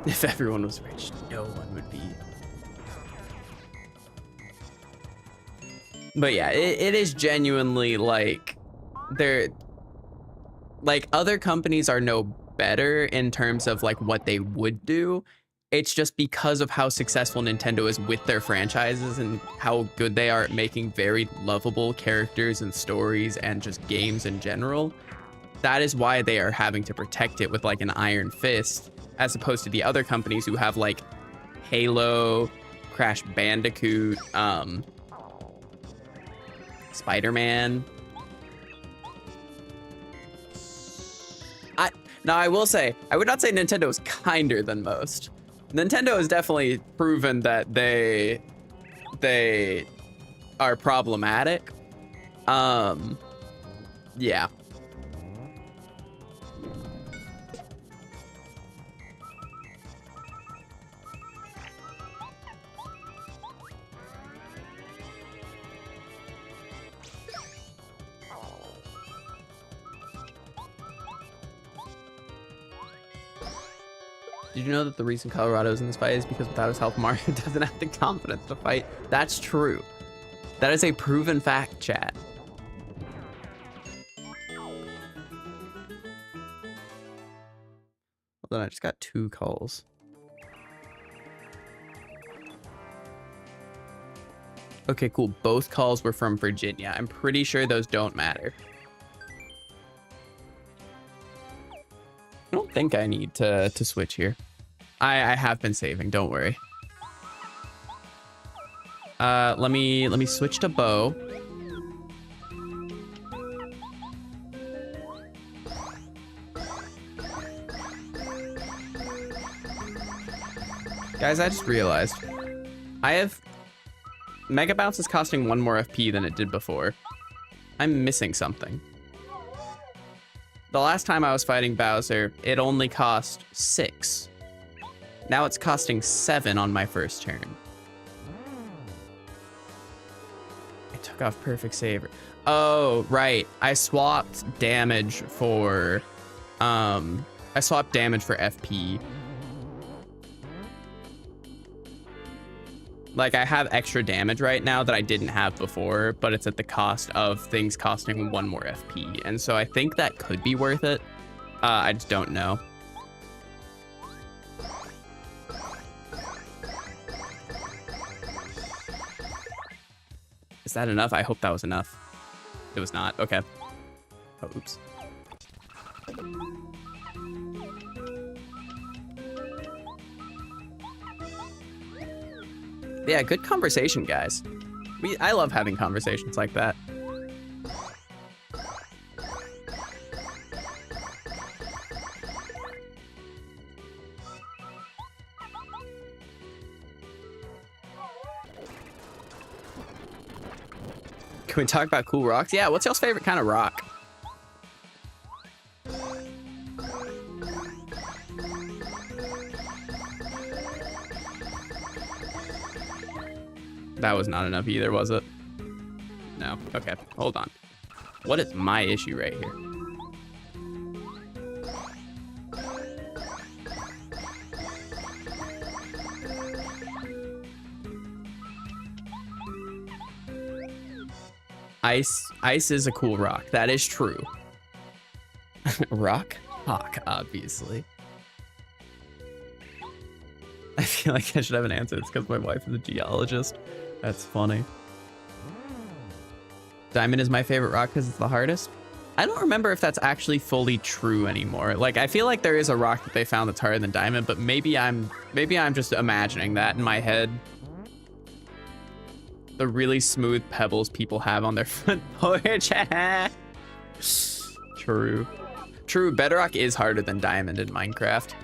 If everyone was rich, no one would be. But yeah, it is genuinely like like other companies are no better in terms of like what they would do. It's just because of how successful Nintendo is with their franchises and how good they are at making very lovable characters and stories and just games in general. That is why they are having to protect it with like an iron fist, as opposed to the other companies who have like Halo, Crash Bandicoot, Spider-Man. Now I will say, I would not say Nintendo is kinder than most. Nintendo has definitely proven that they are problematic. Yeah. Did you know that the reason Colorado is in this fight is because without his help, Mario doesn't have the confidence to fight? That's true. That is a proven fact, chat. Hold on, I just got 2 calls. Okay, cool. Both calls were from Virginia. I'm pretty sure those don't matter. I don't think I need to switch here. I have been saving, don't worry. Let me switch to bow. Guys, I just realized Mega Bounce is costing 1 more FP than it did before. I'm missing something. The last time I was fighting Bowser, it only cost 6. Now it's costing 7 on my first turn. I took off perfect saver. Oh, right. I swapped damage for FP. Like, I have extra damage right now that I didn't have before, but it's at the cost of things costing 1 more FP. And so I think that could be worth it. I just don't know. Is that enough? I hope that was enough. It was not. Okay. Oh, oops. Yeah, good conversation, guys. I love having conversations like that. Can we talk about cool rocks? Yeah, what's y'all's favorite kind of rock? That was not enough either, was it? No. Okay, hold on. What is my issue right here? Ice is a cool rock. That is true. Rock? Hawk, obviously. I feel like I should have an answer. It's because my wife is a geologist. That's funny. Diamond is my favorite rock because it's the hardest. I don't remember if that's actually fully true anymore. Like, I feel like there is a rock that they found that's harder than diamond, but maybe I'm just imagining that in my head. The really smooth pebbles people have on their front porch. True. True, bedrock is harder than diamond in Minecraft.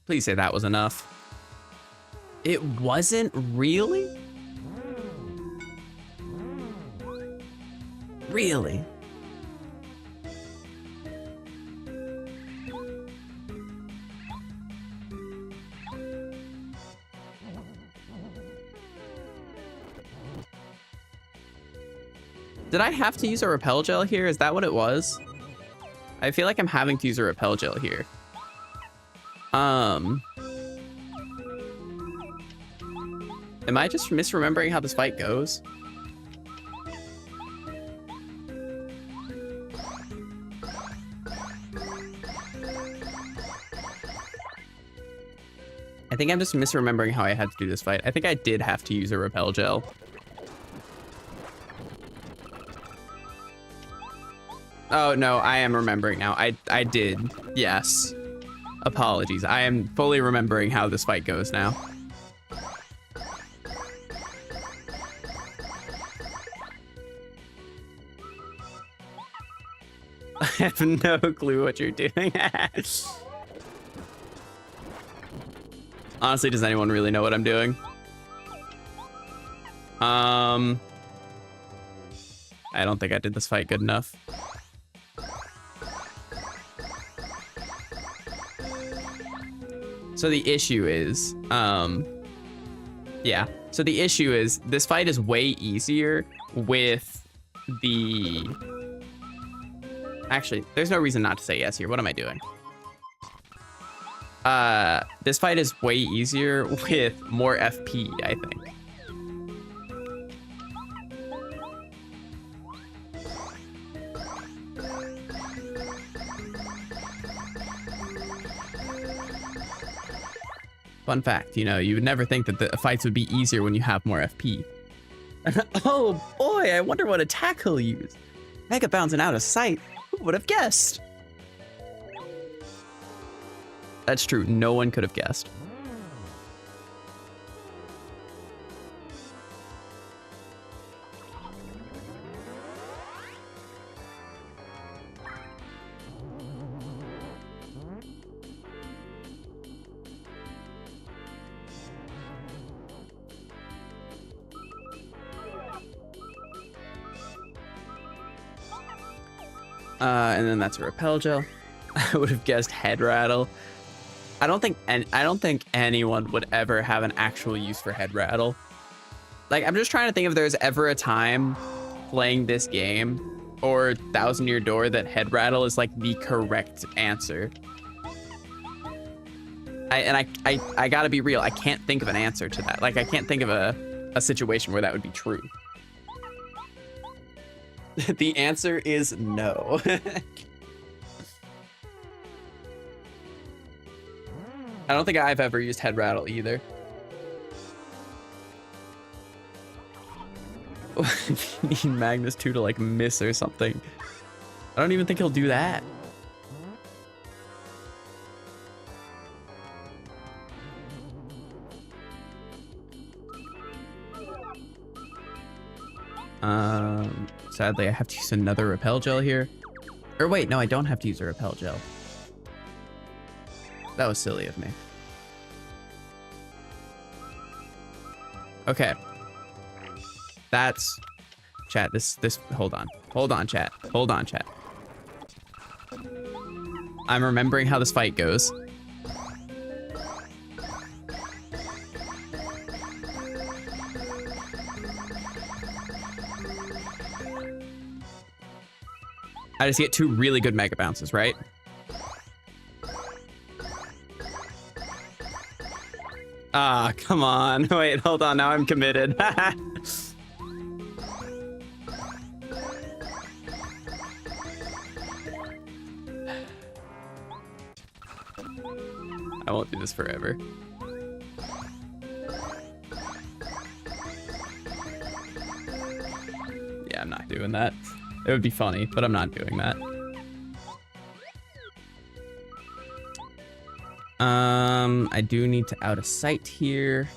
Please say that was enough. It wasn't really? Really? Did I have to use a repel gel here? Is that what it was? I feel like I'm having to use a repel gel here. Am I just misremembering how this fight goes? I think I'm just misremembering how I had to do this fight. I think I did have to use a repel gel. Oh, no, I am remembering now. I did. Yes. Apologies. I am fully remembering how this fight goes now. I have no clue what you're doing. Honestly, does anyone really know what I'm doing? I don't think I did this fight good enough. So the issue is, yeah. So the issue is this fight is way easier with the... Actually, there's no reason not to say yes here. What am I doing? This fight is way easier with more FP, I think. Fun fact, you know, you would never think that the fights would be easier when you have more FP. Oh boy, I wonder what attack he'll use. Mega bouncing out of sight. Who would have guessed? That's true. No one could have guessed. And then that's a repel gel. I would have guessed head rattle. I don't think anyone would ever have an actual use for head rattle. Like, I'm just trying to think if there's ever a time playing this game or Thousand Year Door that head rattle is like the correct answer. I gotta be real. I can't think of an answer to that. Like, I can't think of a situation where that would be true. The answer is no. I don't think I've ever used head rattle either. Need Magnus 2 to like miss or something. I don't even think he'll do that. Sadly, I have to use another repel gel here. Or wait, no, I don't have to use a repel gel. That was silly of me. Okay. That's... Chat, hold on, chat. Hold on, chat. I'm remembering how this fight goes. I just get 2 really good mega bounces, right? Ah, come on. Wait, hold on. Now I'm committed. I won't do this forever. Yeah, I'm not doing that. It would be funny, but I'm not doing that. I do need to out of sight here.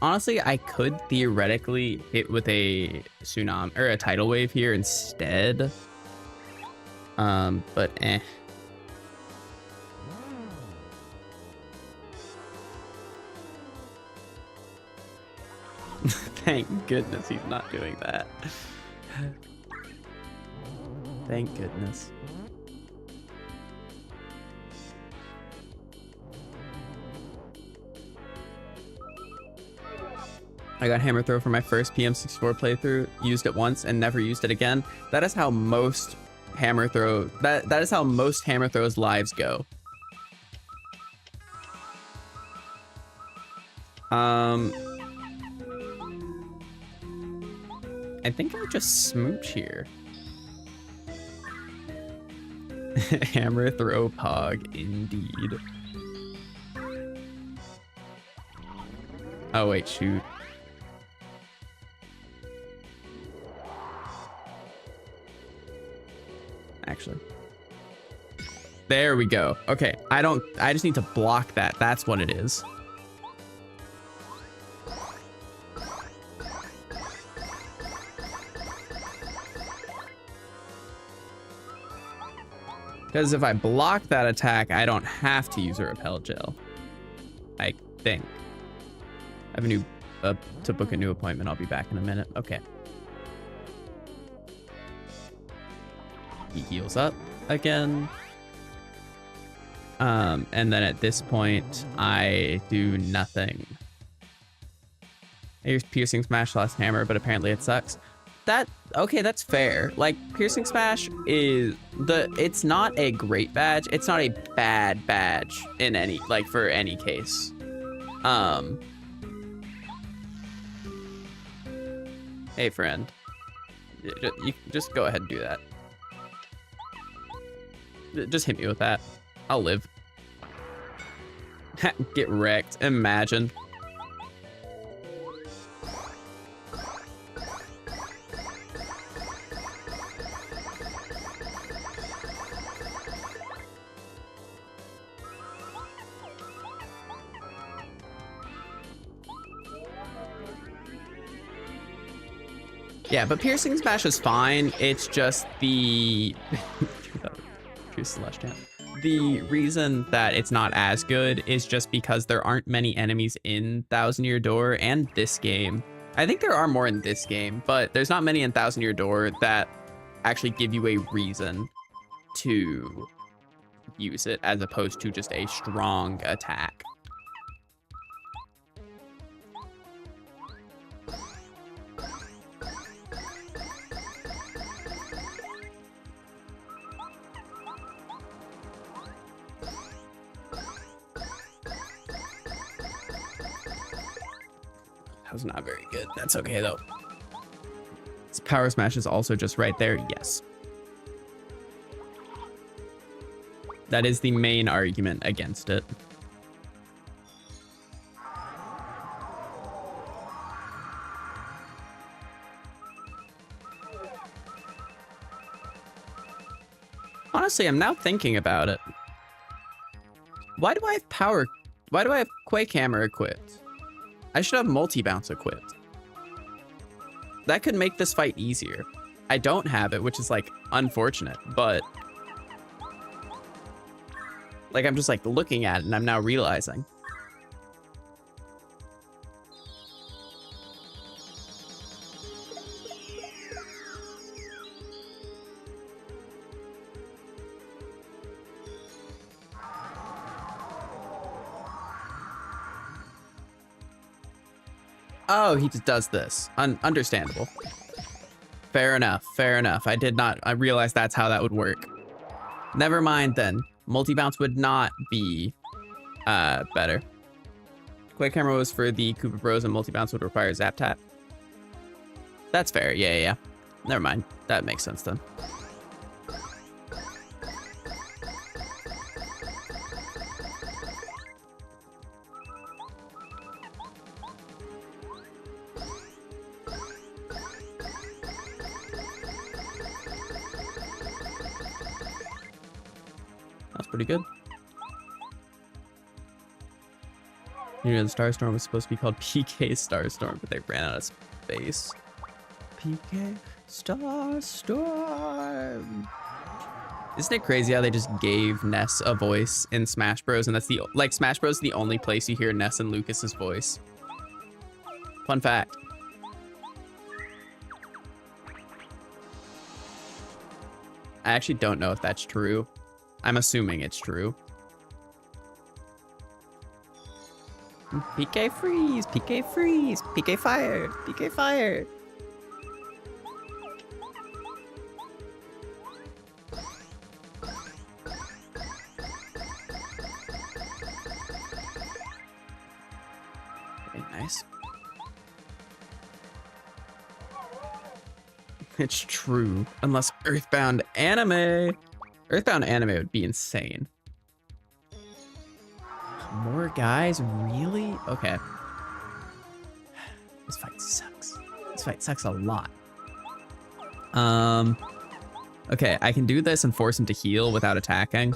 Honestly, I could theoretically hit with a tsunami or a tidal wave here instead. But eh. Thank goodness he's not doing that. Thank goodness. I got hammer throw for my first PM64 playthrough, used it once and never used it again. That is how most hammer throw, that is how most hammer throws lives go. I think I'll just smooch here. Hammer throw pog, indeed. Oh wait, shoot. Actually. There we go. Okay, I just need to block that. That's what it is. Because if I block that attack, I don't have to use a repel gel. I think. I have a new, to book a new appointment. I'll be back in a minute. Okay. He heals up again. And then at this point, I do nothing. I use Piercing Smash last hammer, but apparently it sucks. Okay, that's fair. Like, Piercing Smash is it's not a great badge. It's not a bad badge in any, like, for any case. Hey, friend. You just go ahead and do that. Just hit me with that. I'll live. Get wrecked. Imagine. Yeah, but Piercing Smash is fine. It's just the... The reason that it's not as good is just because there aren't many enemies in Thousand Year Door and this game. I think there are more in this game, but there's not many in Thousand Year Door that actually give you a reason to use it as opposed to just a strong attack. That was not very good. That's okay though. This Power Smash is also just right there. Yes. That is the main argument against it. Honestly, I'm now thinking about it. Why do I have Quake Hammer equipped? I should have multi-bounce equipped. That could make this fight easier. I don't have it, which is like unfortunate, but like I'm just like looking at it and I'm now realizing. Oh, he just does this. Understandable. Fair enough. Fair enough. I realized that's how that would work. Never mind then. Multi-bounce would not be better. Quake Hammer was for the Koopa Bros and multi-bounce would require Zap Tap. That's fair. Yeah. Never mind. That makes sense then. Pretty good. You know, the Starstorm was supposed to be called PK Starstorm, but they ran out of space. PK Starstorm. Isn't it crazy how they just gave Ness a voice in Smash Bros? And that's like Smash Bros is the only place you hear Ness and Lucas's voice. Fun fact. I actually don't know if that's true. I'm assuming it's true. PK freeze, PK freeze, PK fired, PK fired. Okay, nice. It's true, unless Earthbound anime. Earthbound anime would be insane. More guys? Really? Okay. This fight sucks. This fight sucks a lot. Okay, I can do this and force him to heal without attacking.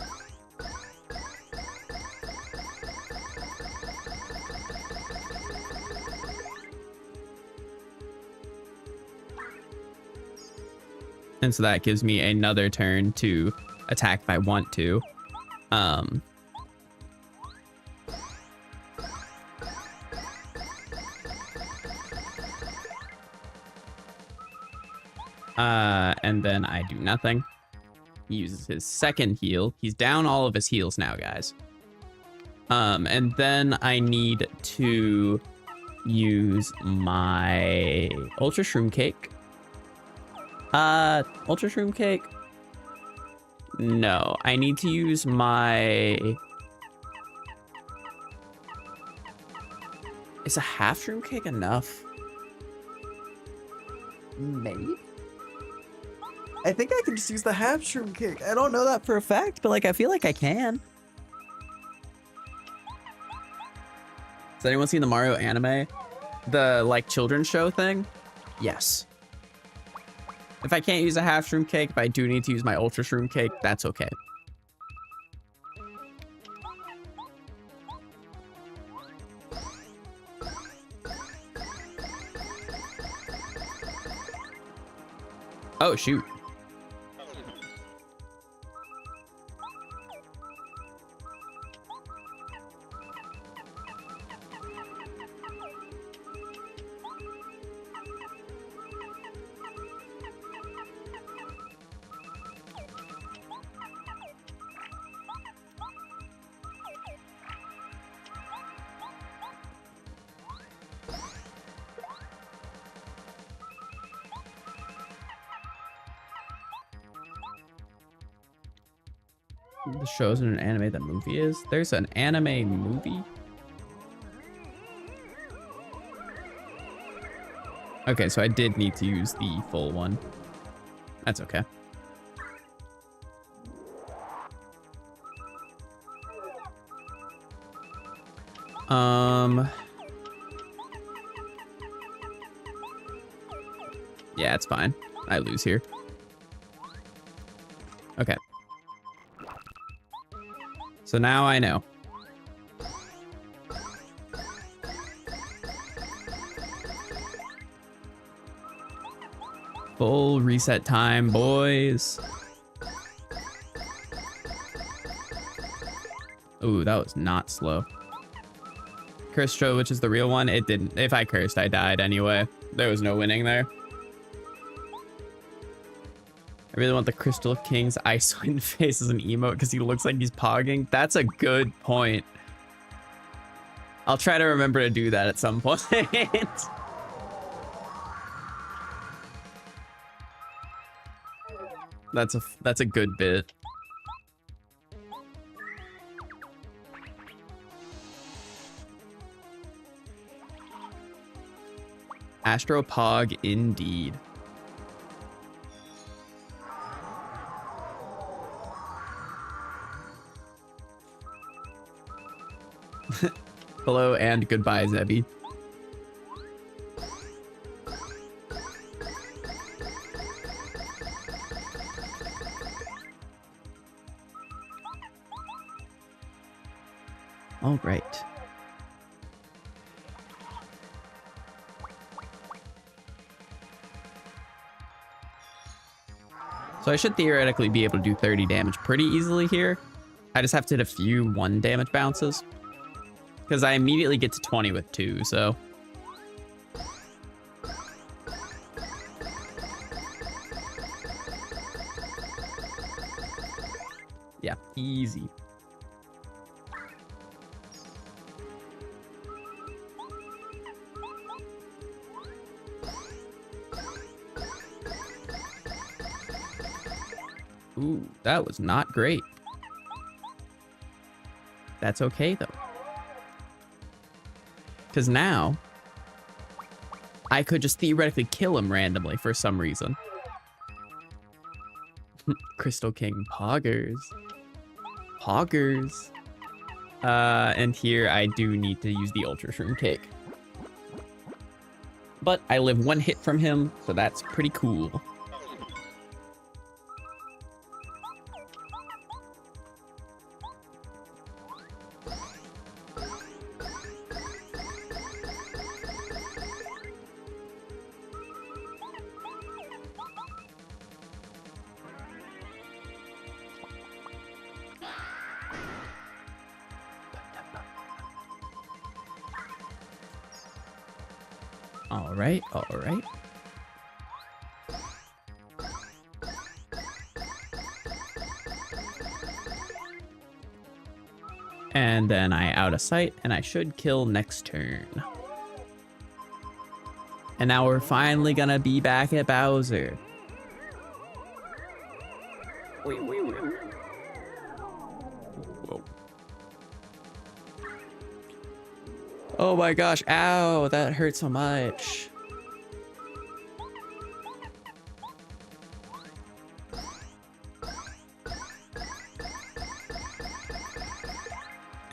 And so that gives me another turn to attack if I want to. And then I do nothing. He uses his second heal. He's down all of his heals now, guys. And then I need to use my Ultra Shroom Cake. Ultra Shroom Cake? No, I need to use my... Is a half Shroom Cake enough? Maybe? I think I can just use the half Shroom Cake. I don't know that for a fact, but like I feel like I can. Has anyone seen the Mario anime? The like children's show thing? Yes. If I can't use a half Shroom Cake, if I do need to use my Ultra Shroom Cake, that's okay. Oh, shoot. The show's in an anime, the movie is? There's an anime movie? Okay, so I did need to use the full one. That's okay. Yeah, it's fine. I lose here. Okay. So now I know. Full reset time, boys. Ooh, that was not slow. Cursed show, which is the real one, it didn't. If I cursed, I died anyway. There was no winning there. I really want the Crystal King's Ice Wind face as an emote because he looks like he's pogging. That's a good point. I'll try to remember to do that at some point. That's a good bit. Astro Pog indeed. Hello and goodbye, Zebby. All right. So I should theoretically be able to do 30 damage pretty easily here. I just have to hit a few 1 damage bounces. Because I immediately get to 20 with 2, so. Yeah, easy. Ooh, that was not great. That's okay, though. Because now, I could just theoretically kill him randomly for some reason. Crystal King Poggers. Poggers. And here I do need to use the Ultra Shroom Cake. But I live one hit from him, so that's pretty cool. All right. And then I out of sight, and I should kill next turn. And now we're finally gonna be back at Bowser. Whoa. Oh my gosh, ow, that hurt so much.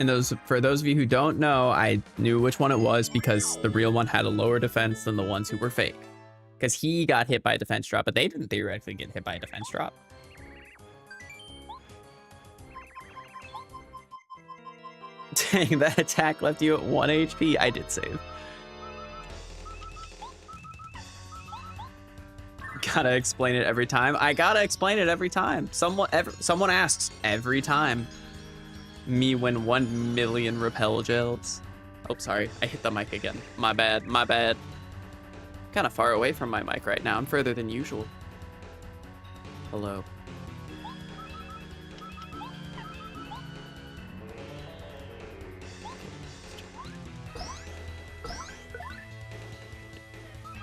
And for those of you who don't know, I knew which one it was because the real one had a lower defense than the ones who were fake. Because he got hit by a defense drop, but they didn't theoretically get hit by a defense drop. Dang, that attack left you at 1 HP. I did save. Gotta explain it every time. I gotta explain it every time. Someone asks every time. Me win 1 million repel gels. Oh, sorry. I hit the mic again. My bad. My bad. Kind of far away from my mic right now. I'm further than usual. Hello.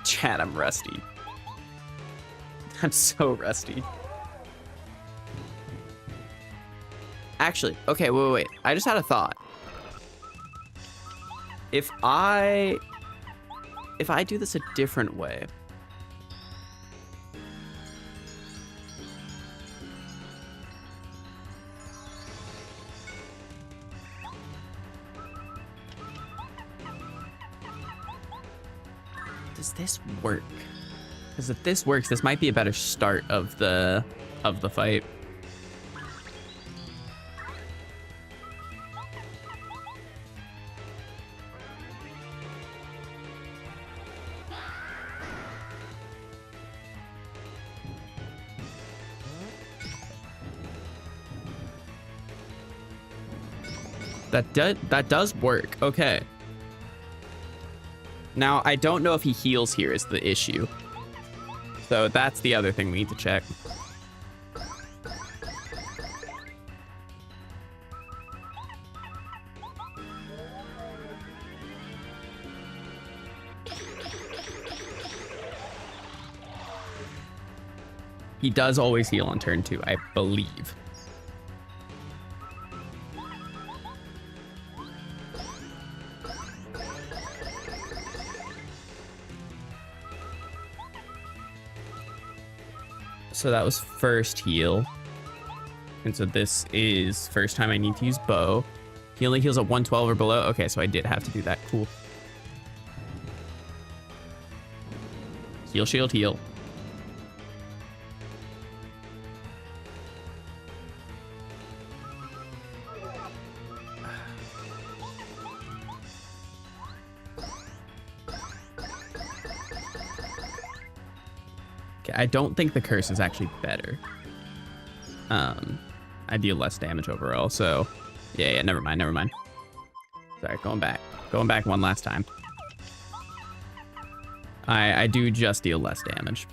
Chat, I'm rusty. I'm so rusty. Actually, okay, wait. I just had a thought. If I do this a different way. Does this work? Because if this works, this might be a better start of the fight. That does work. Okay. Now, I don't know if he heals here is the issue. So that's the other thing we need to check. He does always heal on turn 2, I believe. So that was first heal. And so this is first time I need to use bow. He only heals at 112 or below. Okay, so I did have to do that. Cool. Heal, shield, heal. I don't think the curse is actually better. I deal less damage overall, so yeah, never mind. Sorry, going back one last time. I do just deal less damage.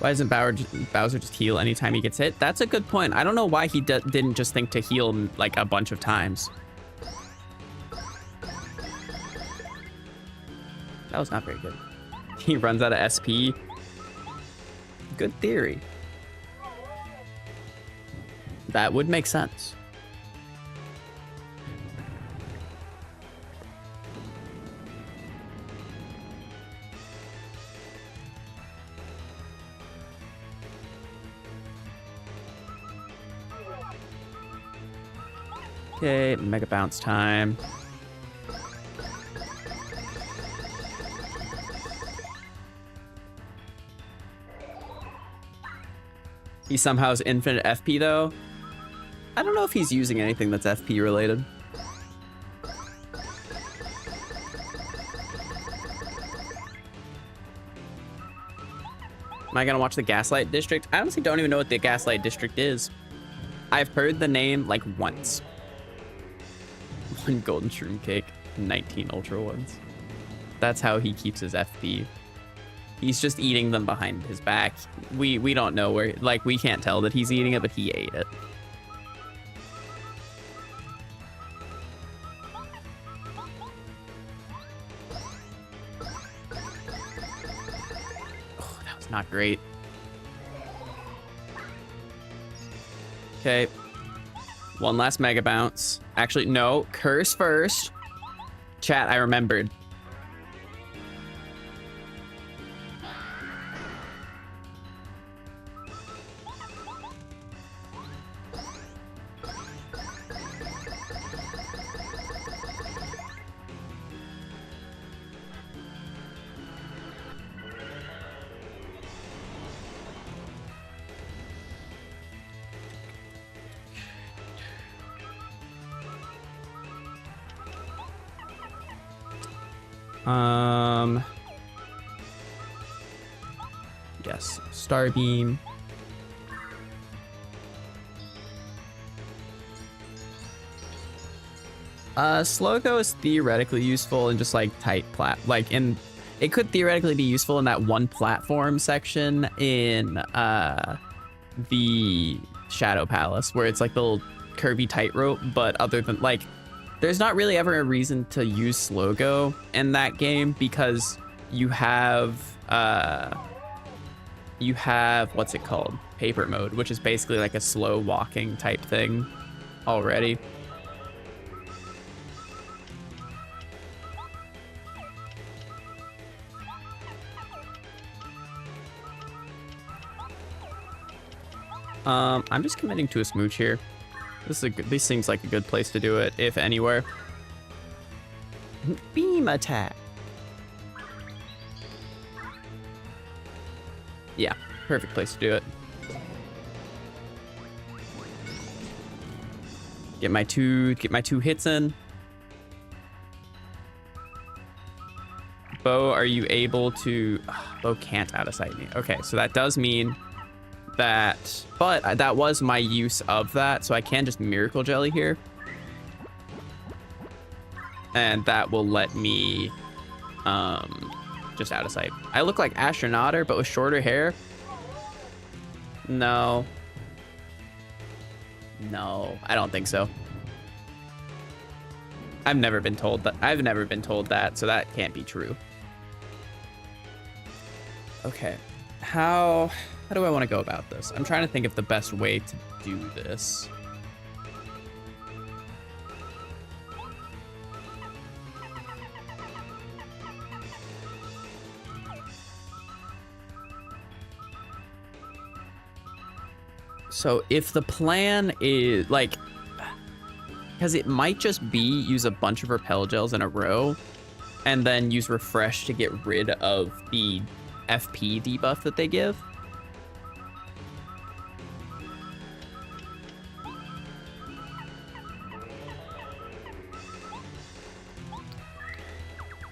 Why doesn't Bowser just heal anytime he gets hit? That's a good point. I don't know why he didn't just think to heal like a bunch of times. That was not very good. He runs out of SP. Good theory. That would make sense. Okay, Mega Bounce time. He somehow has infinite FP though. I don't know if he's using anything that's FP related. Am I gonna watch the Gaslight District? I honestly don't even know what the Gaslight District is. I've heard the name like once. 1 golden shroom cake, 19 ultra ones. That's how he keeps his FP. He's just eating them behind his back. We don't know where, like, we can't tell that he's eating it, but he ate it. Oh, that was not great. Okay. One last Mega Bounce. Actually, no. Curse first. Chat, I remembered. Yes, Starbeam. Slow Go is theoretically useful in just like tight it could theoretically be useful in that one platform section in the Shadow Palace where it's like the little curvy tightrope, but other than like there's not really ever a reason to use Slow Go in that game because you have what's it called? Paper mode, which is basically like a slow walking type thing already. I'm just committing to a smooch here. This seems like a good place to do it, if anywhere. Beam attack. Yeah, perfect place to do it. Get my two hits in. Bo, are you able to? Bo can't out of sight me. Okay, so that does mean that, but that was my use of that, so I can just Miracle Jelly here. And that will let me just out of sight. I look like Astronotter, but with shorter hair. No, I don't think so. I've never been told that, so that can't be true. Okay, how do I want to go about this? I'm trying to think of the best way to do this. So if the plan is like, because it might just be use a bunch of repel gels in a row and then use refresh to get rid of the FP debuff that they give.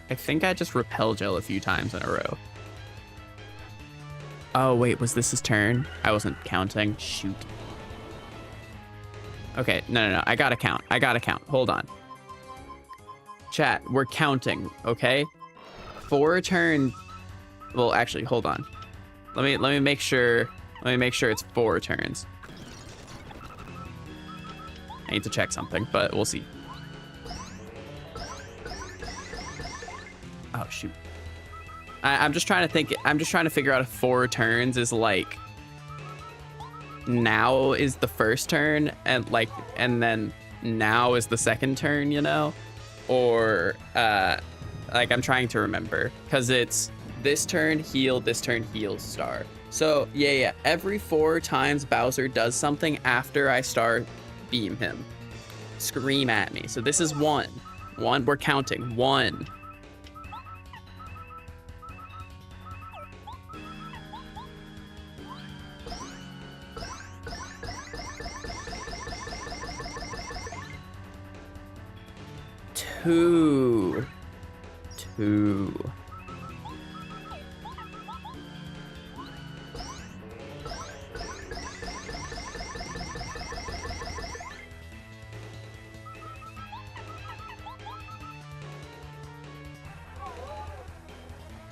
I think I just repel gel a few times in a row. Oh, wait, was this his turn? I wasn't counting. Shoot. Okay, no. I gotta count. Hold on. Chat, we're counting, okay? 4 turns. Well, actually, hold on. Let me make sure. Let me make sure it's 4 turns. I need to check something, but we'll see. Oh shoot. I'm just trying to think. I'm just trying to figure out if 4 turns is like now is the first turn and then now is the second turn, you know? Or like I'm trying to remember because it's this turn heal, star. So yeah. Every 4 times Bowser does something after I star beam him. Scream at me. So this is 1. 1, we're counting. 1. 2. 2.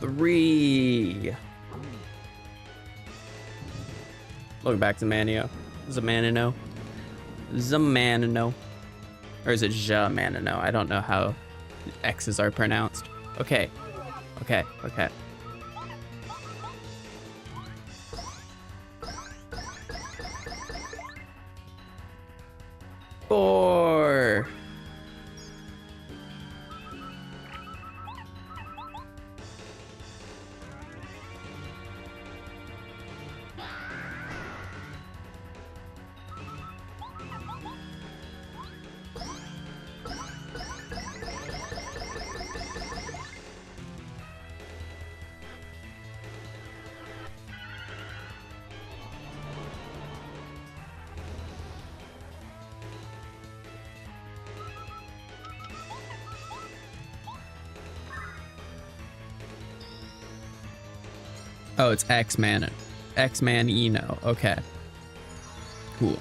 3. Looking back to Manio. Zamanino. Zamanino. Or is it Jamanino? I don't know how X's are pronounced. Okay. 4. Oh, it's X-Man. X-Man Eno. Okay. Cool.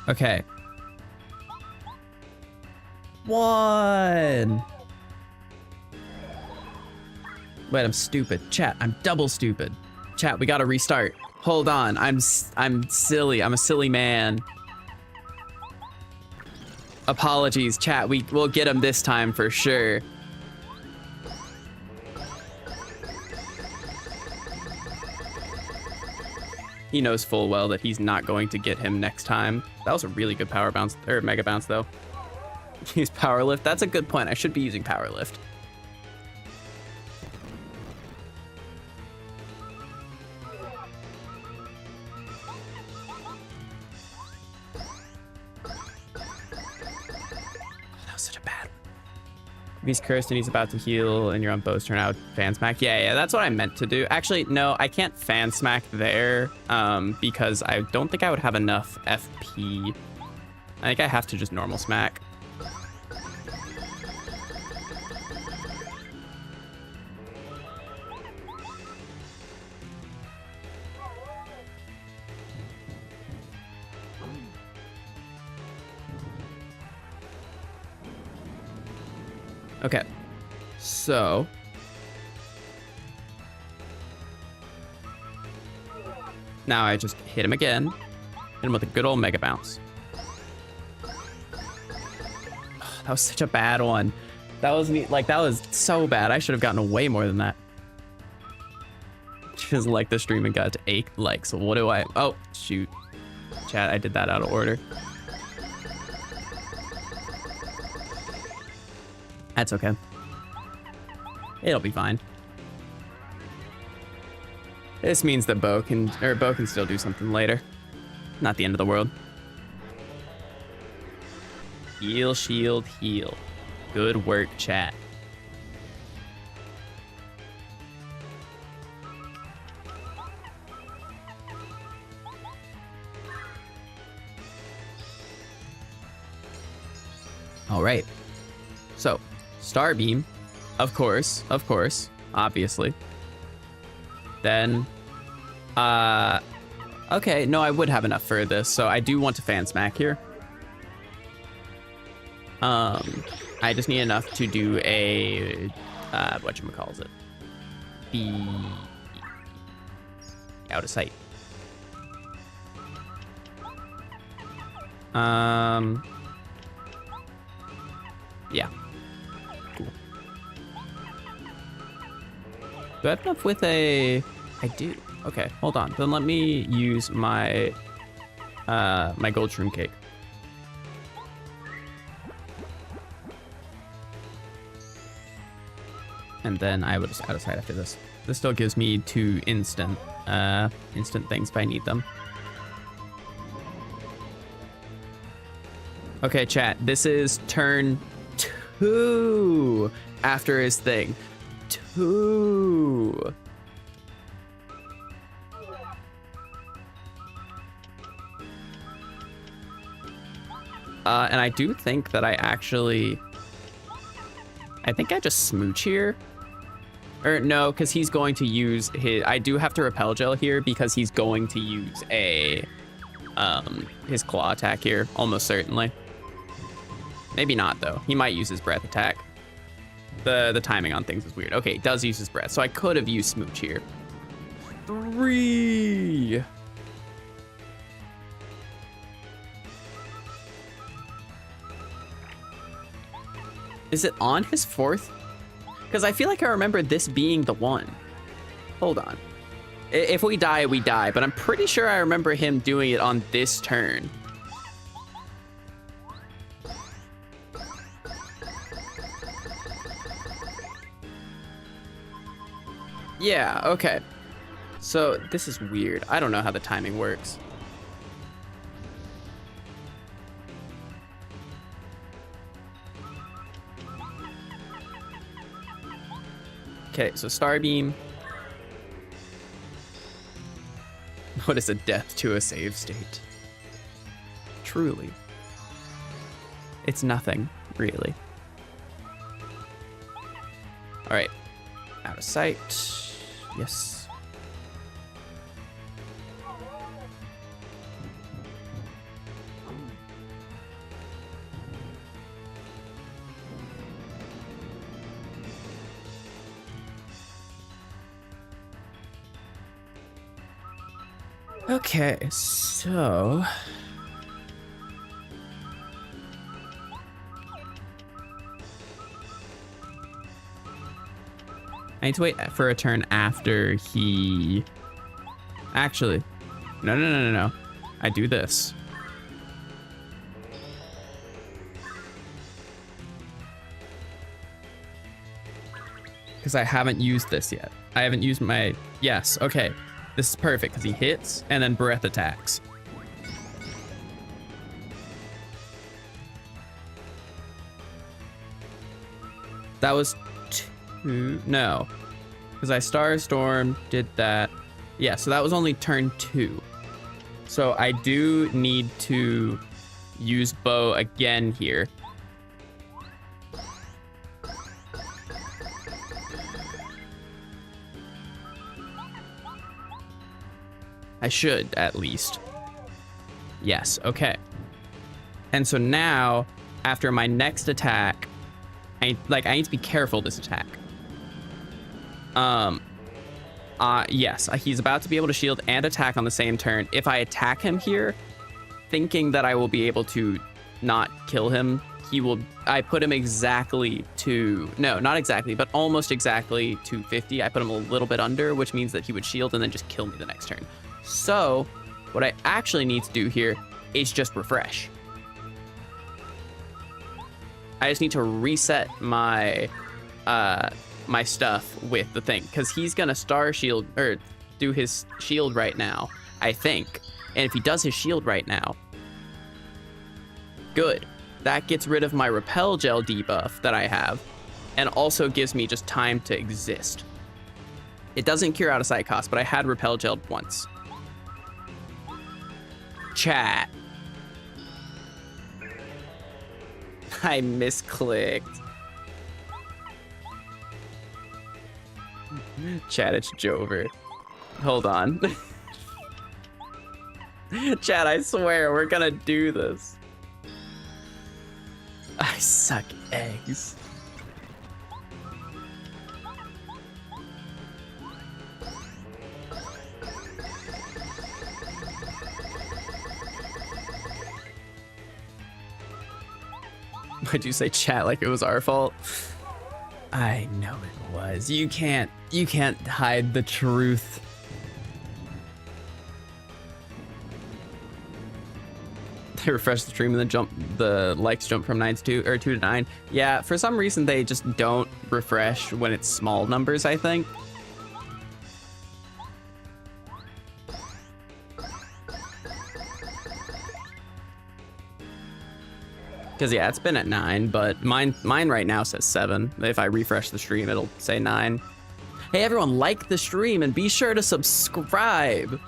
Okay. 1. Wait, I'm stupid. Chat, I'm double stupid. Chat, we gotta restart. Hold on, I'm silly. I'm a silly man. Apologies, chat. We'll get him this time for sure. He knows full well that he's not going to get him next time. That was a really good power bounce, or mega bounce though. Use power lift. That's a good point. I should be using power lift. That was such a bad one. If he's cursed and he's about to heal and you're on Bo's turn out, fan smack. Yeah, that's what I meant to do. Actually, no, I can't fan smack there because I don't think I would have enough FP. I think I have to just normal smack. Okay, so now I just hit him again, hit him with a good old mega bounce. That was such a bad one. That was that was so bad. I should have gotten way more than that. Just like the stream and got to 8 likes. What do I? Oh shoot, chat! I did that out of order. That's okay. It'll be fine. This means that Bo can still do something later. Not the end of the world. Heal, shield, heal. Good work, chat. All right. So, Star Beam, of course, obviously. Then, okay, no, I would have enough for this, so I do want to fan smack here. I just need enough to do a whatchamacallit, be out of sight. Yeah. Cool. Do I have enough with a... I do. Okay, hold on. Then let me use my my gold shroom cake. And then I will just out of sight after this. This still gives me 2 instant things if I need them. Okay, chat. This is turn 2 after his thing. 2. And I do think that I think I just smooch here. Or no, because he's going to use his... I do have to repel gel here because he's going to use a... his claw attack here, almost certainly. Maybe not, though. He might use his breath attack. The timing on things is weird. Okay, he does use his breath, so I could have used smooch here. 3... Is it on his 4th? Because I feel like I remember this being the one. Hold on. If we die, we die. But I'm pretty sure I remember him doing it on this turn. Yeah, okay. So this is weird. I don't know how the timing works. Okay, so Starbeam. What is a death to a save state? Truly. It's nothing, really. All right, out of sight. Yes. Okay, so... I need to wait for a turn after he... Actually, no. I do this. Because I haven't used this yet. I haven't used my... Yes, okay. This is perfect because he hits and then breath attacks. That was 2. No, because I Starstorm did that. Yeah, so that was only turn 2. So I do need to use bow again here. I should, at least. Yes, okay. And so now, after my next attack, I need to be careful this attack. Yes, he's about to be able to shield and attack on the same turn. If I attack him here, thinking that I will be able to not kill him, I put him exactly to, no, not exactly, but almost exactly to 50. I put him a little bit under, which means that he would shield and then just kill me the next turn. So what I actually need to do here is just refresh. I just need to reset my my stuff with the thing, because he's gonna star shield or do his shield right now, I think. And if he does his shield right now, good. That gets rid of my repel gel debuff that I have, and also gives me just time to exist. It doesn't cure out of sight cost, but I had repel gel once. Chat. I misclicked. Chat, it's Jover. Hold on. Chat, I swear, we're gonna do this. I suck eggs. Why'd you say chat like it was our fault? I know it was. You can't hide the truth. They refresh the stream and then the likes jump from 9 to 2 or 2 to 9. Yeah, for some reason they just don't refresh when it's small numbers, I think. Because yeah, it's been at 9, but mine right now says 7. If I refresh the stream, it'll say 9. Hey everyone, like the stream and be sure to subscribe.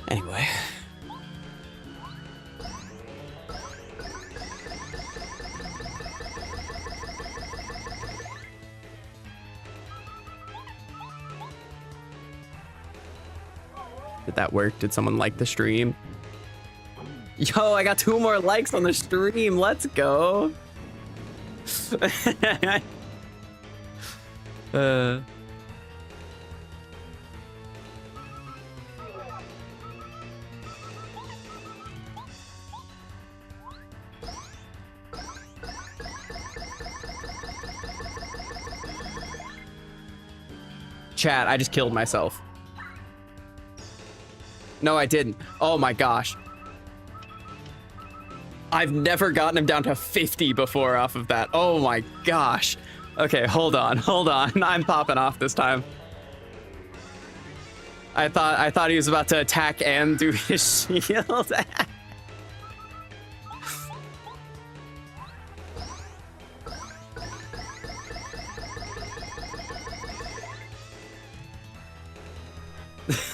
Anyway. Did that work? Did someone like the stream? Yo, I got 2 more likes on the stream. Let's go. Chat, I just killed myself. No, I didn't. Oh my gosh. I've never gotten him down to 50 before off of that. Oh my gosh. Okay, hold on. I'm popping off this time. I thought he was about to attack and do his shield.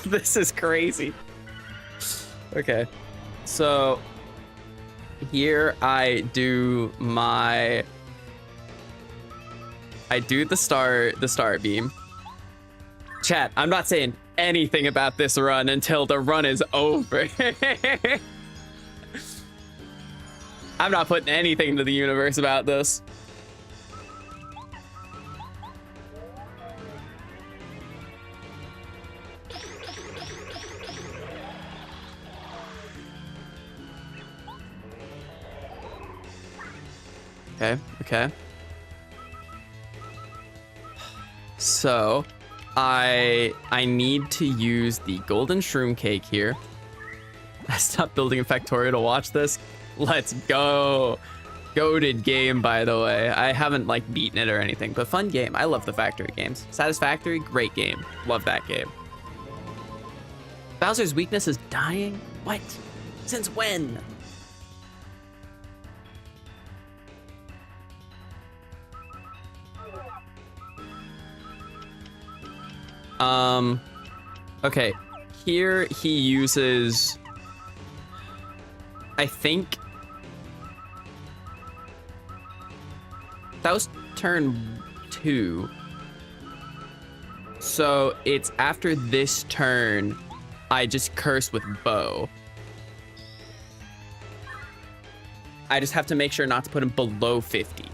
This is crazy. Okay, so here I do the star beam. Chat, I'm not saying anything about this run until the run is over. I'm not putting anything into the universe about this. Okay. So, I need to use the golden shroom cake here. I stopped building a factorio to watch this. Let's go. Goated game, by the way. I haven't like beaten it or anything, but fun game. I love the factory games. Satisfactory, great game. Love that game. Bowser's weakness is dying? What? Since when? Okay, here he uses, I think, that was turn 2. So it's after this turn, I just curse with bow. I just have to make sure not to put him below 50.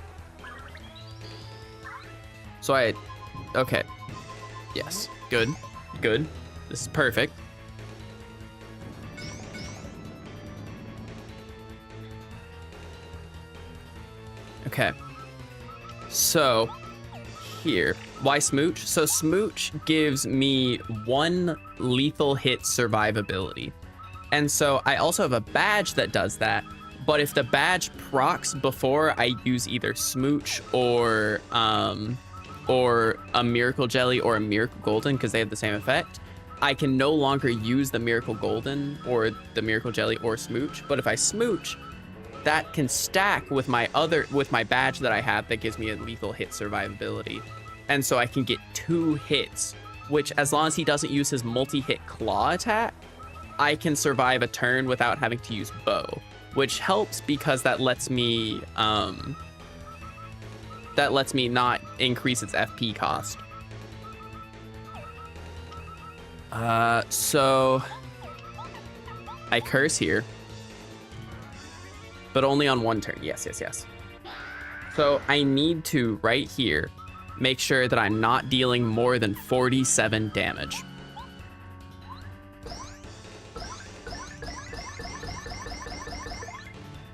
So okay. Yes, good. This is perfect. Okay. So, here. Why Smooch? So Smooch gives me 1 lethal hit survivability. And so I also have a badge that does that. But if the badge procs before I use either Smooch or a Miracle Jelly or a Miracle Golden, because they have the same effect, I can no longer use the Miracle Golden or the Miracle Jelly or Smooch. But if I Smooch, that can stack with my badge that I have that gives me a lethal hit survivability. And so I can get 2 hits, which as long as he doesn't use his multi-hit claw attack, I can survive a turn without having to use bow, which helps because that lets me not increase its FP cost. So I curse here, but only on 1 turn. Yes. So I need to, right here, make sure that I'm not dealing more than 47 damage.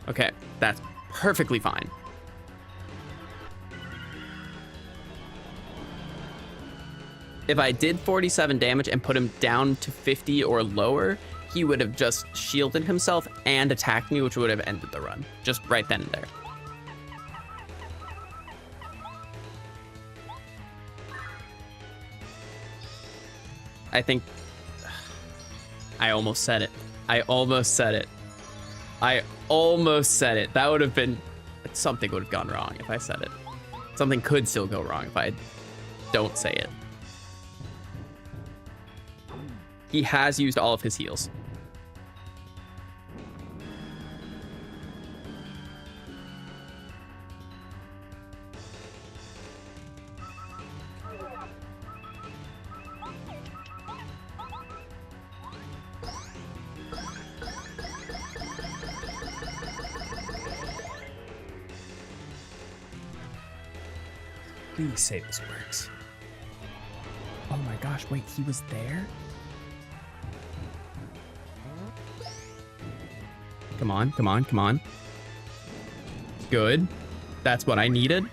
Okay, that's perfectly fine. If I did 47 damage and put him down to 50 or lower, he would have just shielded himself and attacked me, which would have ended the run. Just right then and there. I think... I almost said it. I almost said it. I almost said it. That would have been... Something would have gone wrong if I said it. Something could still go wrong if I don't say it. He has used all of his heals. Please say this works. Oh my gosh, wait, he was there? Come on, come on, come on. Good. That's what I needed.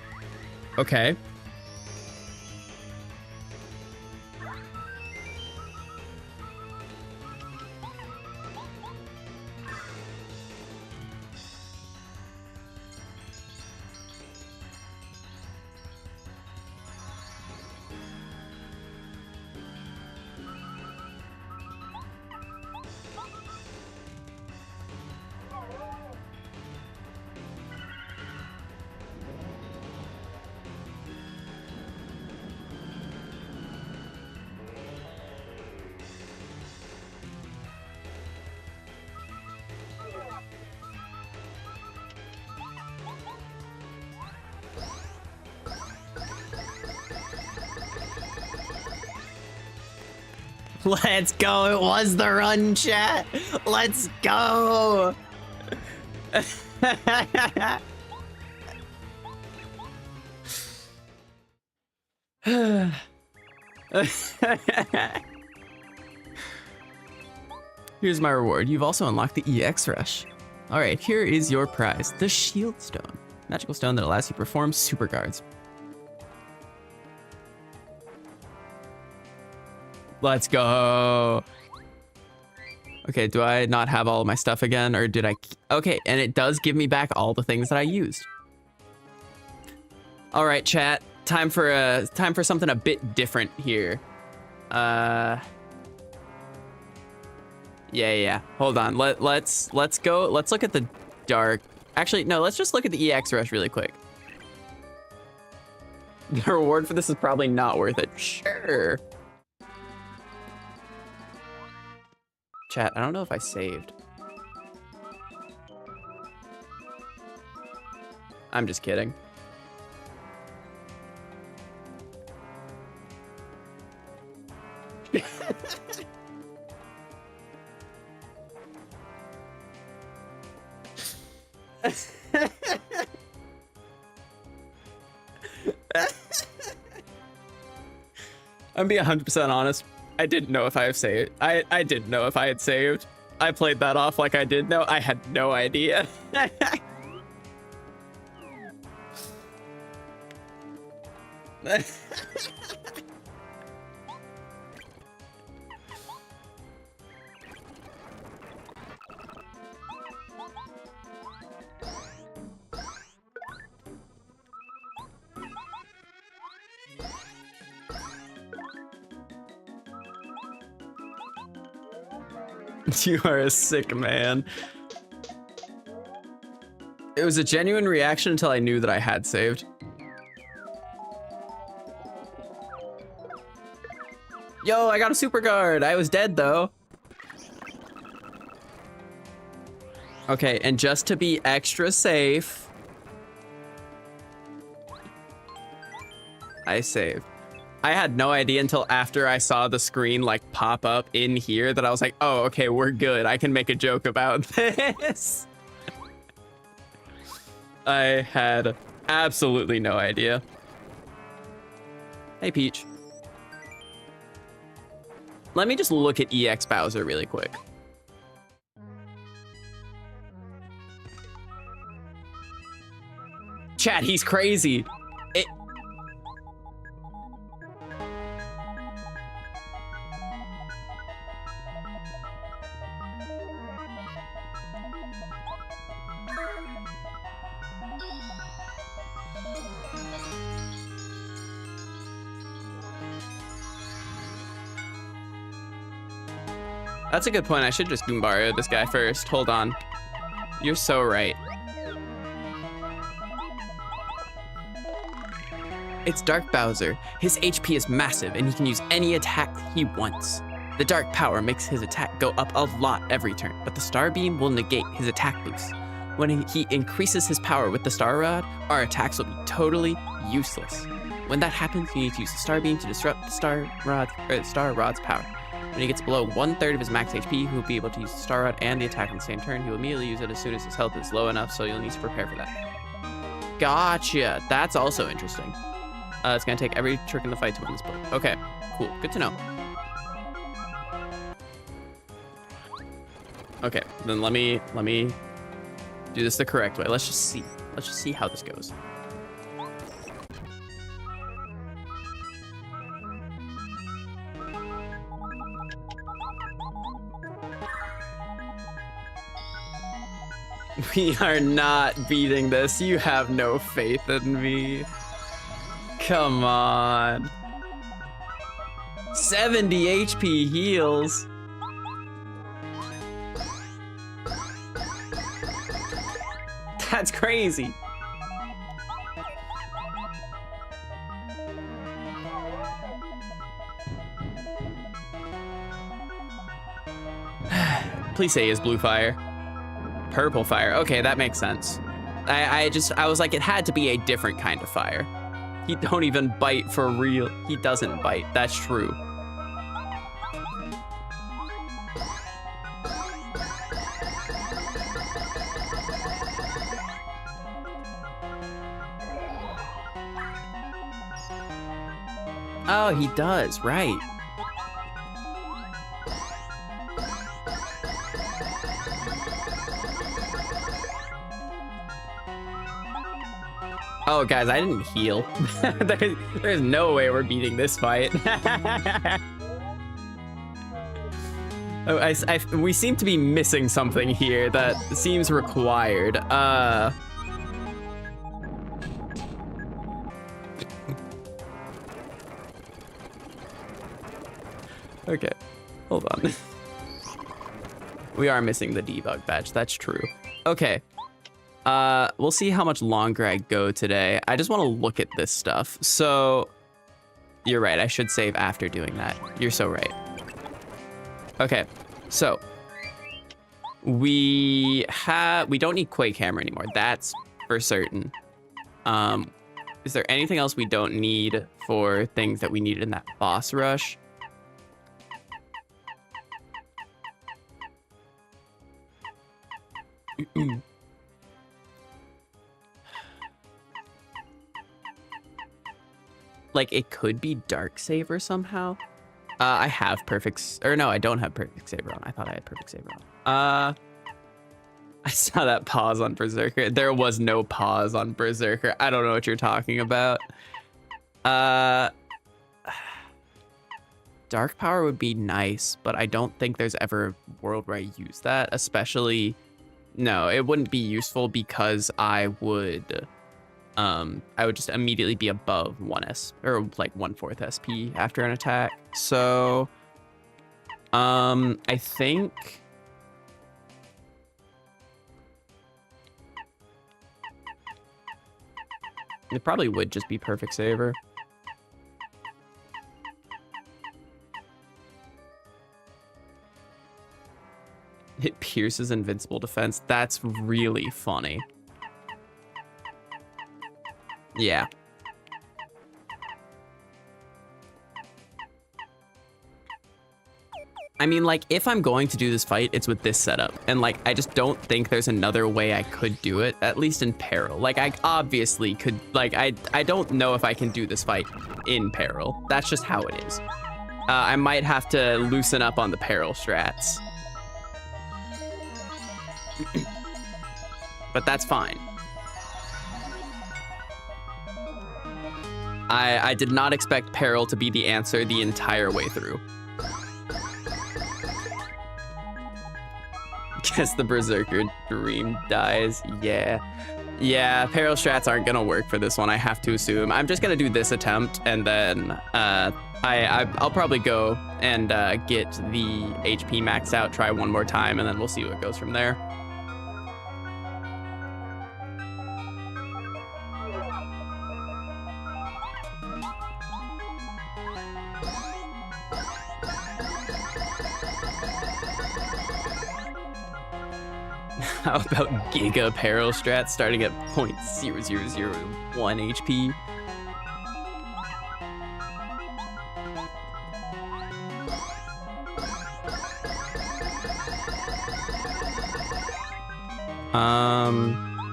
Okay. Let's go. It was the run, chat. Let's go. Here's my reward. You've also unlocked the EX Rush. All right, here is your prize, the Shield Stone. Magical stone that allows you to perform super guards. Let's go. Okay, do I not have all of my stuff again, or did I? Okay, and it does give me back all the things that I used. All right, chat. Time for something a bit different here. Yeah. Hold on. Let's go. Let's look at the dark. Actually, no. Let's just look at the EX Rush really quick. The reward for this is probably not worth it. Sure. Chat, I don't know if I saved. I'm just kidding. I'm being 100% honest. I didn't know if I have saved. I didn't know if I had saved. I played that off like I did know. I had no idea. You are a sick man. It was a genuine reaction until I knew that I had saved. Yo, I got a super guard. I was dead though. Okay, and just to be extra safe, I saved. I had no idea until after I saw the screen like pop up in here that I was like, oh, okay, we're good. I can make a joke about this. I had absolutely no idea. Hey, Peach. Let me just look at EX Bowser really quick. Chat, he's crazy. It... That's a good point. I should just Goombario this guy first. Hold on. You're so right. It's Dark Bowser. His HP is massive and he can use any attack he wants. The dark power makes his attack go up a lot every turn, but the Star Beam will negate his attack boost. When he increases his power with the Star Rod, our attacks will be totally useless. When that happens, you need to use the Star Beam to disrupt the Star Rod's power. When he gets below 1/3 of his max HP, he will be able to use the Star Rod and the attack on the same turn. He will immediately use it as soon as his health is low enough, so you'll need to prepare for that. Gotcha. That's also interesting. It's gonna take every trick in the fight to win this book. Okay, cool. Good to know. Okay, then let me do this the correct way. Let's just see. Let's just see how this goes. We are not beating this. You have no faith in me. Come on. 70 HP heals. That's crazy. Please say is blue fire. Purple fire. Okay, that makes sense. I was like, it had to be a different kind of fire. He don't even bite for real. He doesn't bite. That's true. Oh, he does, right. Oh, guys, I didn't heal. There's no way we're beating this fight. Oh, we seem to be missing something here that seems required. Okay, hold on. We are missing the debug badge, that's true. Okay. We'll see how much longer I go today. I just want to look at this stuff. So, you're right. I should save after doing that. You're so right. Okay, so we don't need Quake Hammer anymore. That's for certain. Is there anything else we don't need for things that we needed in that boss rush? Like, it could be Dark Saver somehow. I have perfect, or no, I don't have Perfect Saver on. I thought I had Perfect Saver on. I saw that pause on Berserker. There was no pause on Berserker. I don't know what you're talking about. Dark Power would be nice, but I don't think there's ever a world where I use that, especially, no, it wouldn't be useful because I would just immediately be above 1S or like 1/4 SP after an attack. So, I think it probably would just be Perfect Saver. It pierces invincible defense. That's really funny. Yeah. I mean, like, if I'm going to do this fight, it's with this setup. And, like, I just don't think there's another way I could do it, at least in Peril. Like, I obviously could, like, I don't know if I can do this fight in Peril. That's just how it is. I might have to loosen up on the Peril strats. But that's fine. I did not expect peril to be the answer the entire way through. Guess the Berserker dream dies. Yeah. Yeah, peril strats aren't gonna work for this one, I have to assume. I'm just gonna do this attempt, and then I'll probably go and get the HP maxed out, try one more time, and then we'll see what goes from there. How about Giga Peril Strat starting at 0.0001 HP?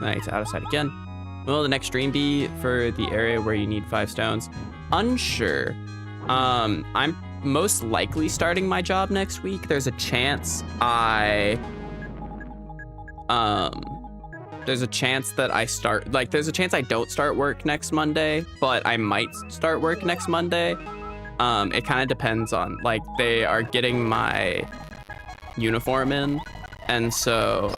Nice, out of sight again. Will the next stream be for the area where you need 5 stones? Unsure. I'm most likely starting my job next week. There's a chance there's a chance that there's a chance I don't start work next Monday, but I might start work next Monday. It kind of depends on, like, they are getting my uniform in, and so,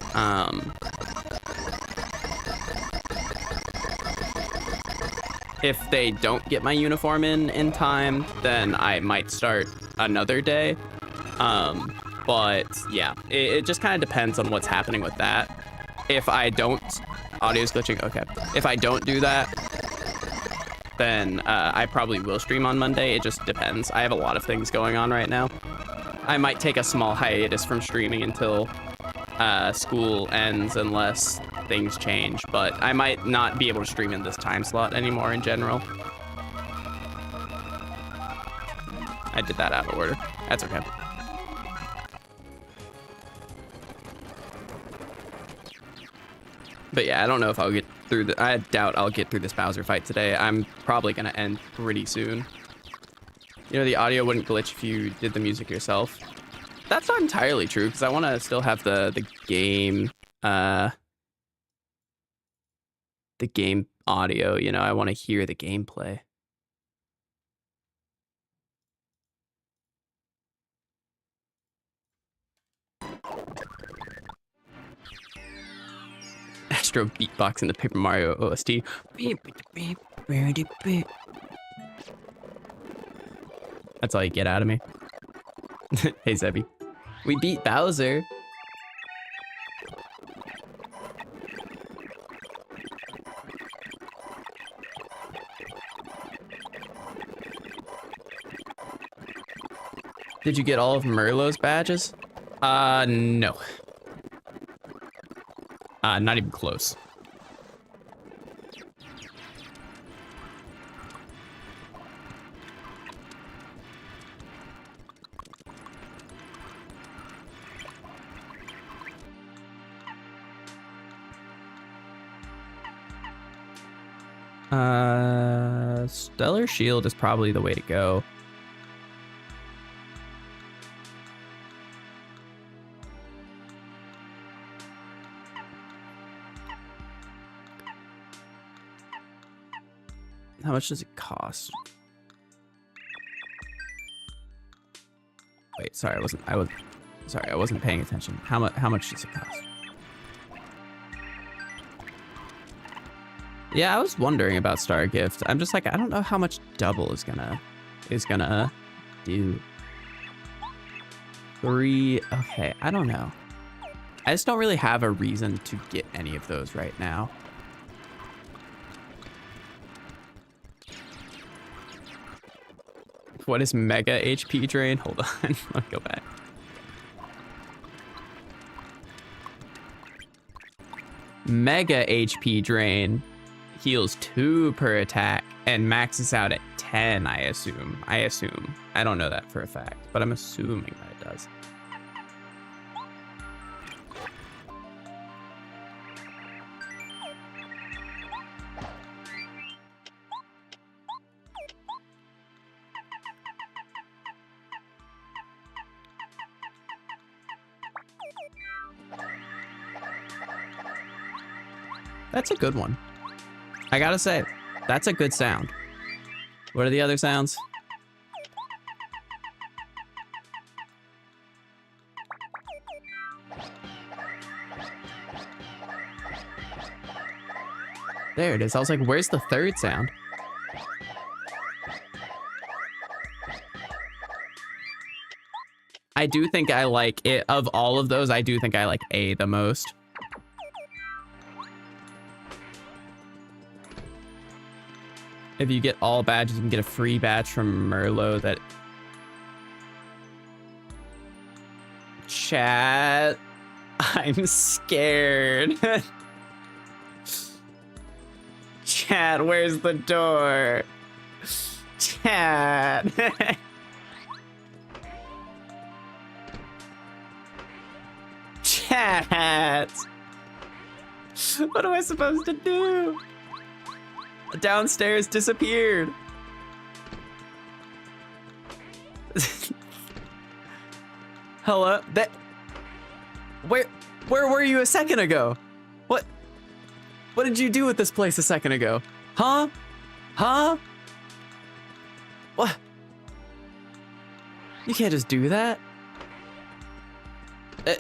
if they don't get my uniform in time, then I might start another day. But yeah, it just kind of depends on what's happening with that. If I don't, audio's glitching, okay. If I don't do that, then I probably will stream on Monday. It just depends. I have a lot of things going on right now. I might take a small hiatus from streaming until school ends unless things change, but I might not be able to stream in this time slot anymore in general. I did that out of order. That's okay. But yeah, I don't know if I'll get through I doubt I'll get through this Bowser fight today. I'm probably gonna end pretty soon. You know, the audio wouldn't glitch if you did the music yourself. That's not entirely true, because I want to still have the game, the game audio, you know, I want to hear the gameplay. Astro beatbox in the Paper Mario OST. That's all you get out of me. Hey, Zebby. We beat Bowser. Did you get all of Merlot's badges? No. Not even close. Stellar Shield is probably the way to go. How much does it cost? Wait, sorry, I wasn't paying attention. How much does it cost? Yeah, I was wondering about Star Gift. I'm just like, I don't know how much double is gonna do. 3, okay, I don't know. I just don't really have a reason to get any of those right now. What is mega HP drain? Hold on, let me go back. Mega HP drain heals 2 per attack and maxes out at 10, I assume. I don't know that for a fact, but I'm assuming that it does. That's a good one. I gotta say, that's a good sound. What are the other sounds? There it is. I was like, where's the third sound? I do think I like it. Of all of those, I do think I like A the most. If you get all badges, you can get a free badge from Merlot that... Chat. I'm scared. Chat, where's the door? Chat. Chat. What am I supposed to do? Downstairs disappeared. Hello? That... Where were you a second ago? What did you do with this place a second ago? Huh? Huh? What? You can't just do that.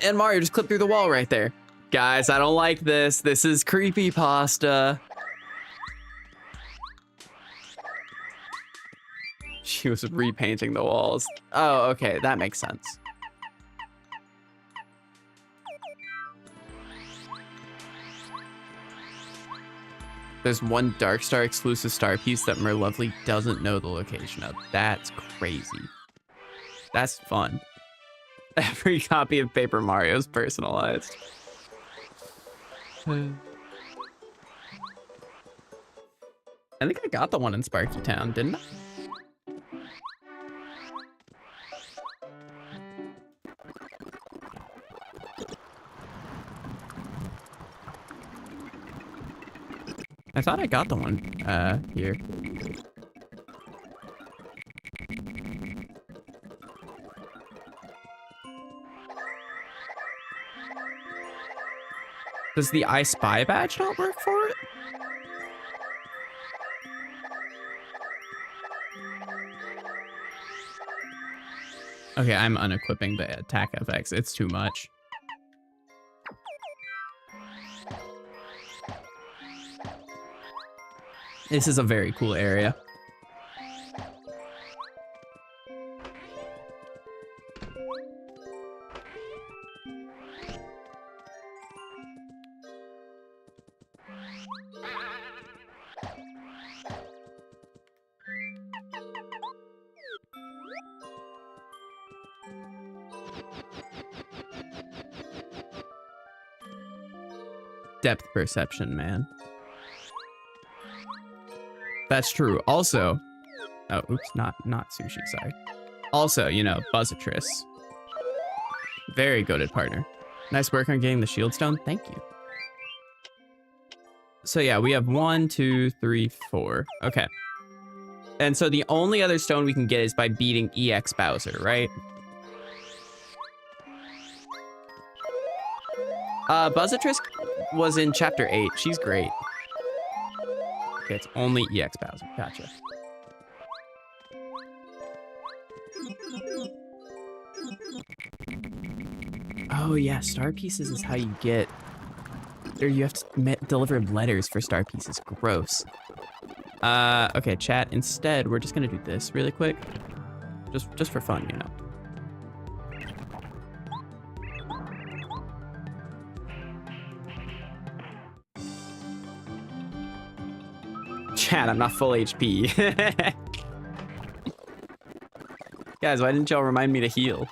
And Mario just clipped through the wall right there. Guys, I don't like this. This is creepypasta. She was repainting the walls. Oh, okay, that makes sense. There's one Dark Star exclusive star piece that Merlovely doesn't know the location of. That's crazy. That's fun. Every copy of Paper Mario is personalized. I think I got the one in Sparky Town, didn't I? I thought I got the one here. Does the I Spy badge not work for it? Okay, I'm unequipping the attack FX. It's too much. This is a very cool area. Depth perception, man. That's true. Also, oh, oops, not sushi, sorry. Also, you know, Buzzatress. Very goated partner. Nice work on getting the shield stone. Thank you. So yeah, we have 1, 2, 3, 4. Okay. And so the only other stone we can get is by beating EX Bowser, right? Buzzatress was in chapter 8. She's great. Okay, it's only EX Bowser. Gotcha. Oh yeah, star pieces is how you get... Or you have to deliver letters for star pieces. Gross. Okay, chat. Instead, we're just gonna do this really quick. Just for fun, you know. Chat, I'm not full HP. Guys, why didn't y'all remind me to heal?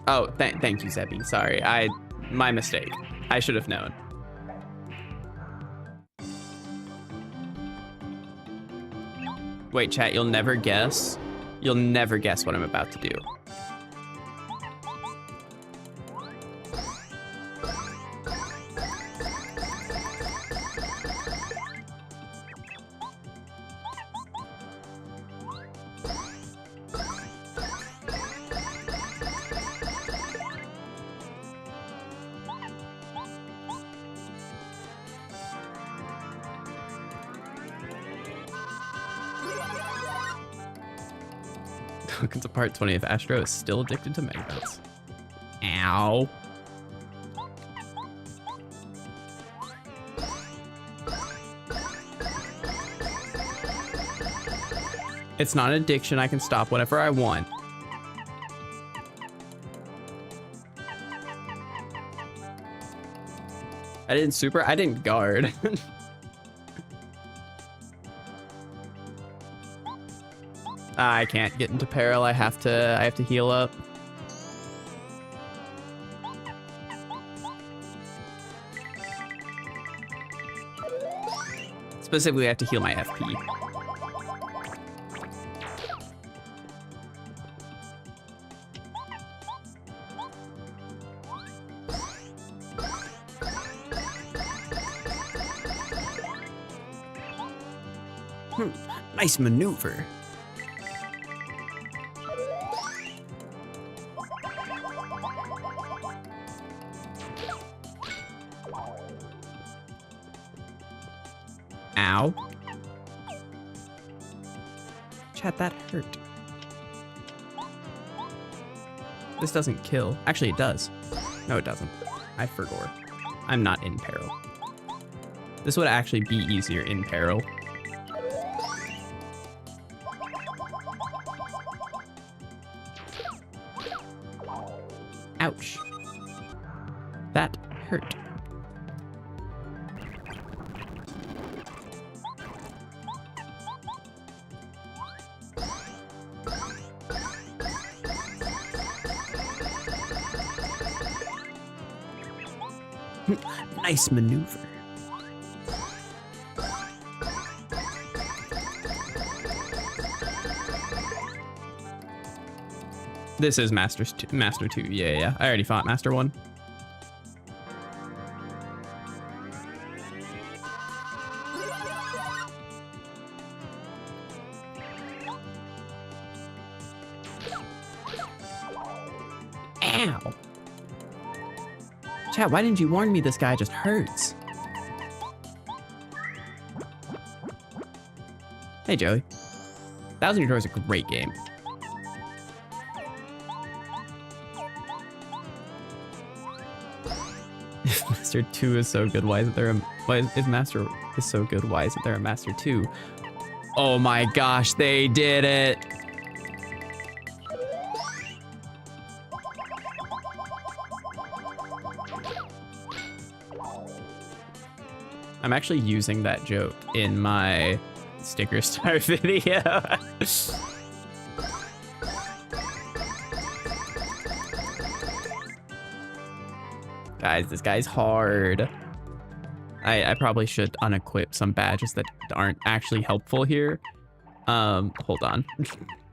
Oh, thank you, Zebby. Sorry, my mistake. I should have known. Wait, chat, you'll never guess. You'll never guess what I'm about to do. Welcome to part 20 if Astro is still addicted to megabots. Ow. It's not an addiction. I can stop whenever I want. I didn't super. I didn't guard. I can't get into peril. I have to heal up. Specifically, I have to heal my FP. Nice maneuver. Ow. Chat, that hurt. This doesn't kill. Actually, it does. No, it doesn't. I forgot. I'm not in peril. This would actually be easier in peril. Ouch. That hurt. Nice maneuver. This is Master 2. Yeah. I already fought Master 1. Ow. Chat, why didn't you warn me this guy just hurts? Hey, Joey. Thousand Year Door is a great game. If Master 2 is so good, why isn't there if Master is so good, why isn't there a Master 2? Oh my gosh, they did it! I'm actually using that joke in my sticker star video. Guys, this guy's hard. I probably should unequip some badges that aren't actually helpful here. Hold on.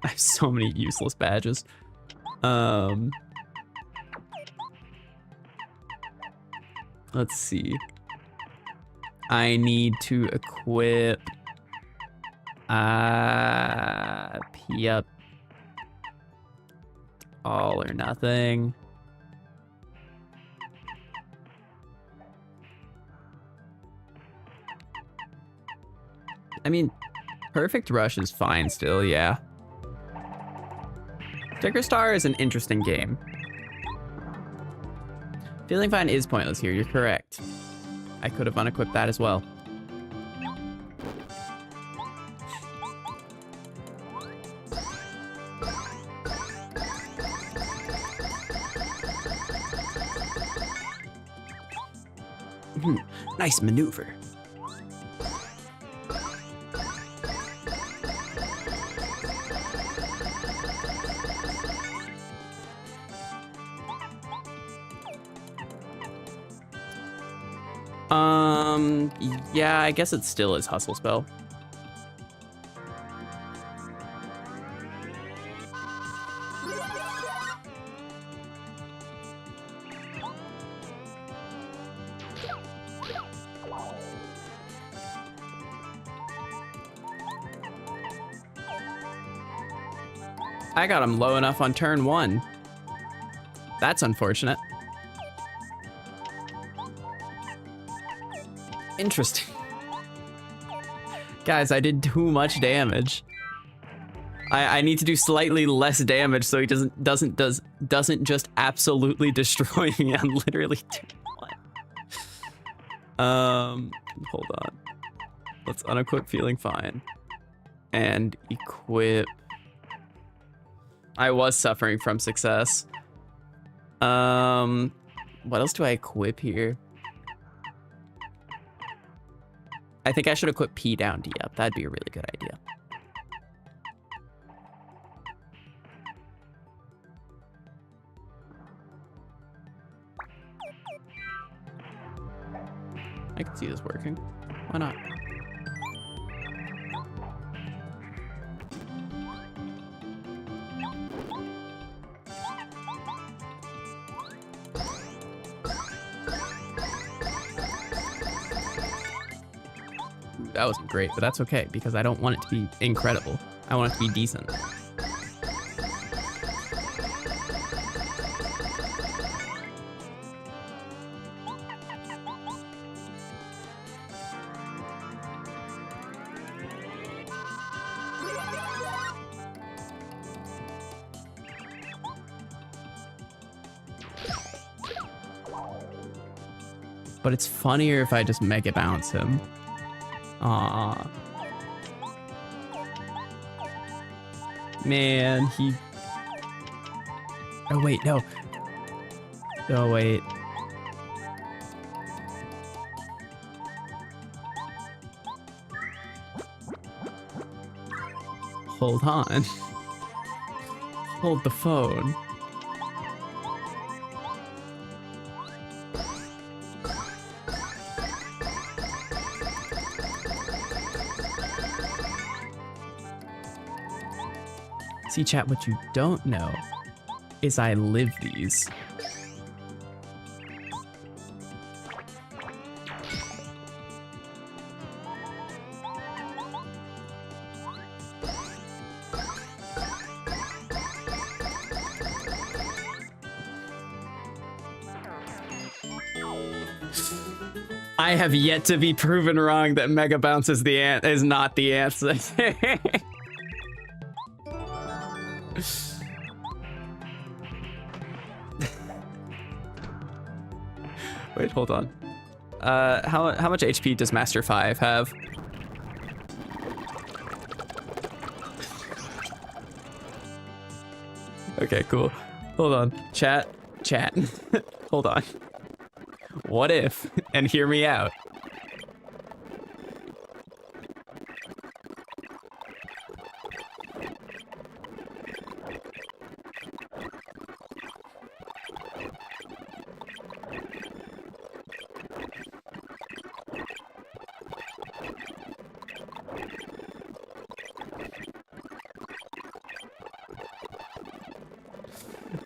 I have so many useless badges. Let's see. I need to equip P-up all or nothing. I mean, Perfect Rush is fine still, yeah. Sticker Star is an interesting game. Feeling Fine is pointless here, you're correct. I could have unequipped that as well. Nice maneuver. Yeah, I guess it still is Hustle Spell. I got him low enough on turn 1. That's unfortunate. Interesting. Guys, I did too much damage. I need to do slightly less damage so he doesn't just absolutely destroy me on literally turn one. Hold on. Let's unequip feeling fine. And equip. I was suffering from success. What else do I equip here? I think I should equip P down, D up. That'd be a really good idea. I can see this working. Why not? That wasn't great, but that's okay because I don't want it to be incredible. I want it to be decent. But it's funnier if I just mega bounce him. Aww. Man, he... Oh, wait, no. Oh, wait. Hold on. Hold the phone. See, chat, what you don't know is I live these. I have yet to be proven wrong that Mega Bounce is not the answer. Wait, hold on. How much HP does Master 5 have? Okay, cool. Hold on. Chat. Hold on. What if? And hear me out.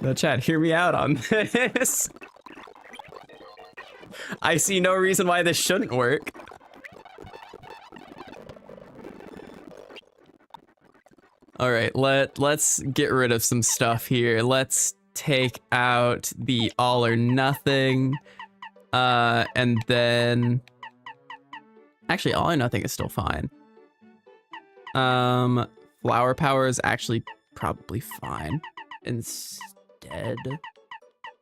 No, chat, hear me out on this. I see no reason why this shouldn't work. All right, let's get rid of some stuff here. Let's take out the all or nothing. And then actually all or nothing is still fine. Flower power is actually probably fine. Instead,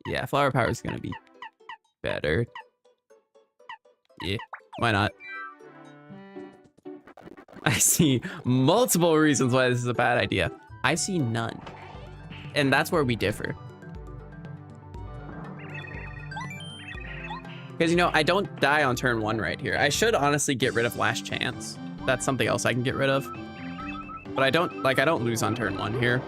yeah, flower power is gonna be better. Yeah, why not? I see multiple reasons why this is a bad idea. I see none. And that's where we differ. Because, you know, I don't die on turn 1 right here. I should honestly get rid of Last Chance. That's something else I can get rid of. But I don't lose on turn 1 here.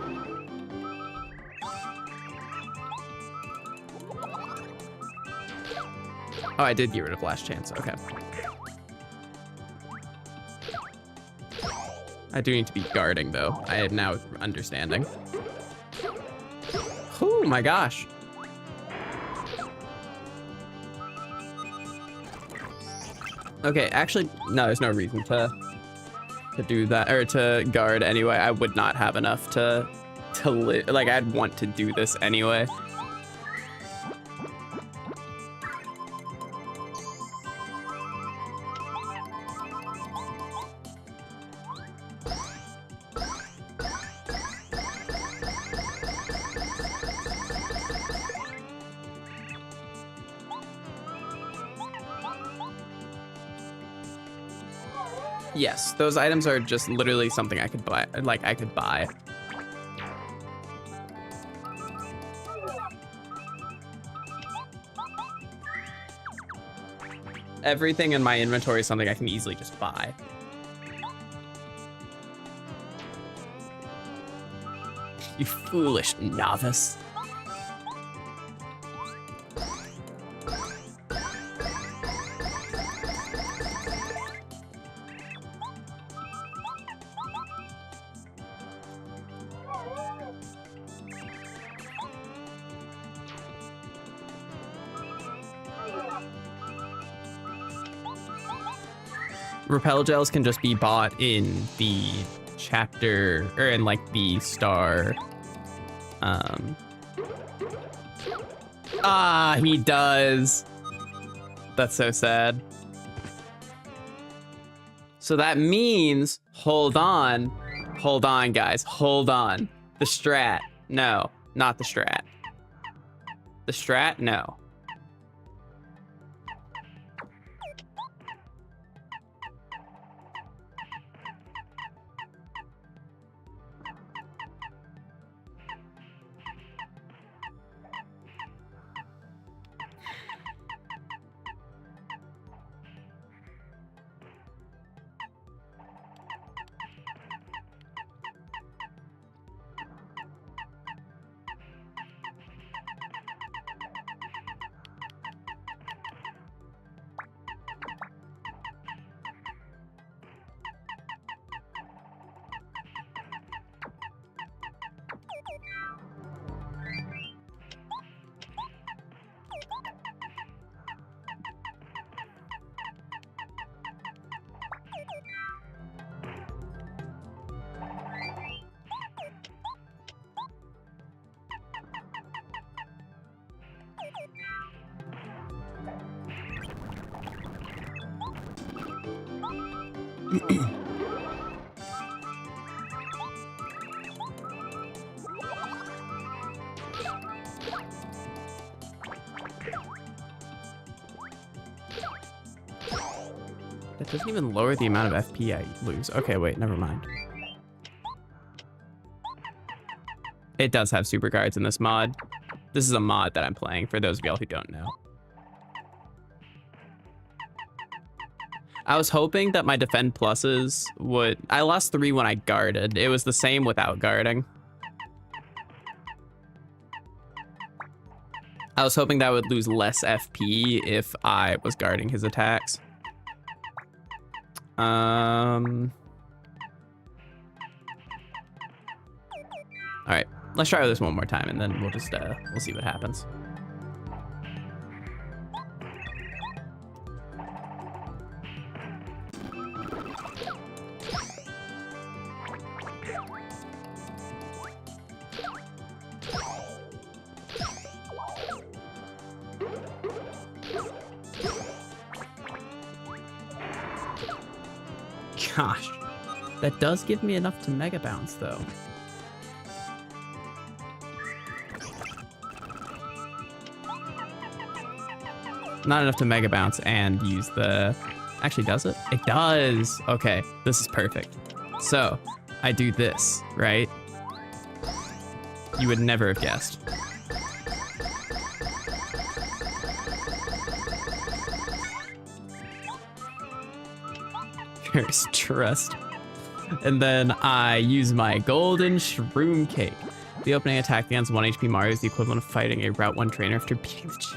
Oh, I did get rid of Last Chance. Okay. I do need to be guarding, though. I am now understanding. Oh my gosh. Okay, actually, no, there's no reason to do that, or to guard anyway. I would not have enough to live. Like, I'd want to do this anyway. Yes, those items are just literally something I could buy. Like, I could buy. Everything in my inventory is something I can easily just buy. You foolish novice. Repel gels can just be bought in the chapter, or in like the star. He does. That's so sad. So that means, hold on, guys, hold on. The strat, no, not the strat. The strat, no. That doesn't even lower the amount of FP I lose. Okay, wait, never mind. It does have super guards in this mod. This is a mod that I'm playing, for those of y'all who don't know. I was hoping that my defend pluses would... I lost 3 when I guarded. It was the same without guarding. I was hoping that I would lose less FP if I was guarding his attacks. Alright, let's try this one more time and then we'll just, we'll see what happens. Gosh, that does give me enough to mega bounce though. Not enough to mega bounce and use the... Actually, does it? It does! Okay, this is perfect. So, I do this, right? You would never have guessed. There's trust. And then I use my golden shroom cake. The opening attack against 1 HP Mario is the equivalent of fighting a Route 1 trainer after beating the...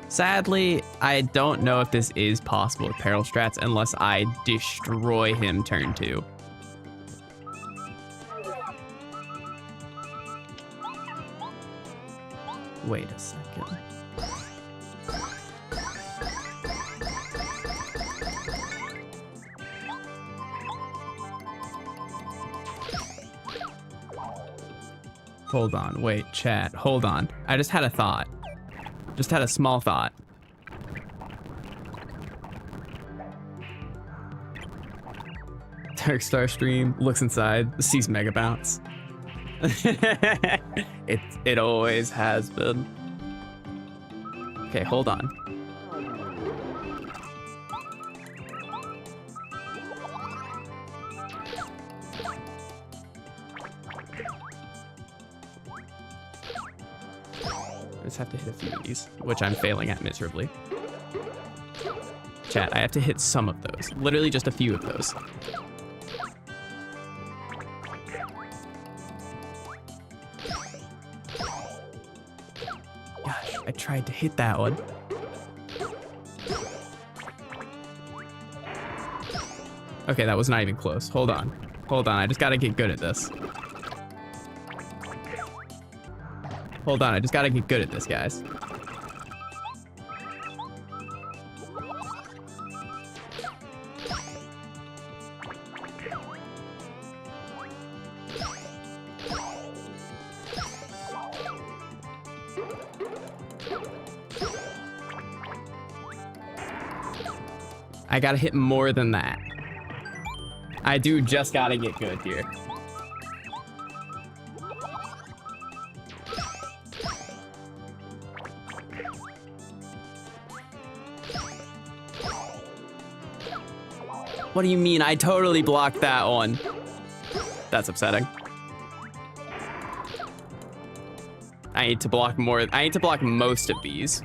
Sadly, I don't know if this is possible with peril strats unless I destroy him turn 2. Wait a second. Hold on, wait, chat, hold on. I just had a thought. Just had a small thought. Dark Star stream, looks inside, sees Mega Bounce. It always has been. Okay, hold on. just have to hit a few of these, which I'm failing at miserably. Chat, I have to hit some of those. Literally just a few of those. Gosh, I tried to hit that one. Okay, that was not even close. Hold on. Hold on, I just gotta get good at this. Hold on, I just gotta get good at this, guys. I gotta hit more than that. I do just gotta get good here. What do you mean? I totally blocked that one. That's upsetting. I need to block more. I need to block most of these.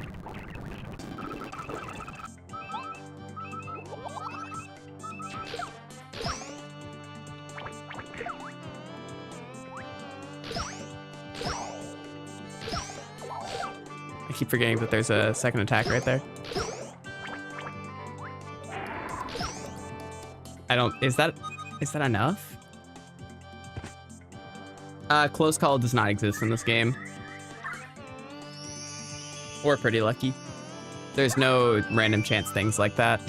I keep forgetting that there's a second attack right there. I don't, is that enough? Close call does not exist in this game. We're pretty lucky. There's no random chance things like that.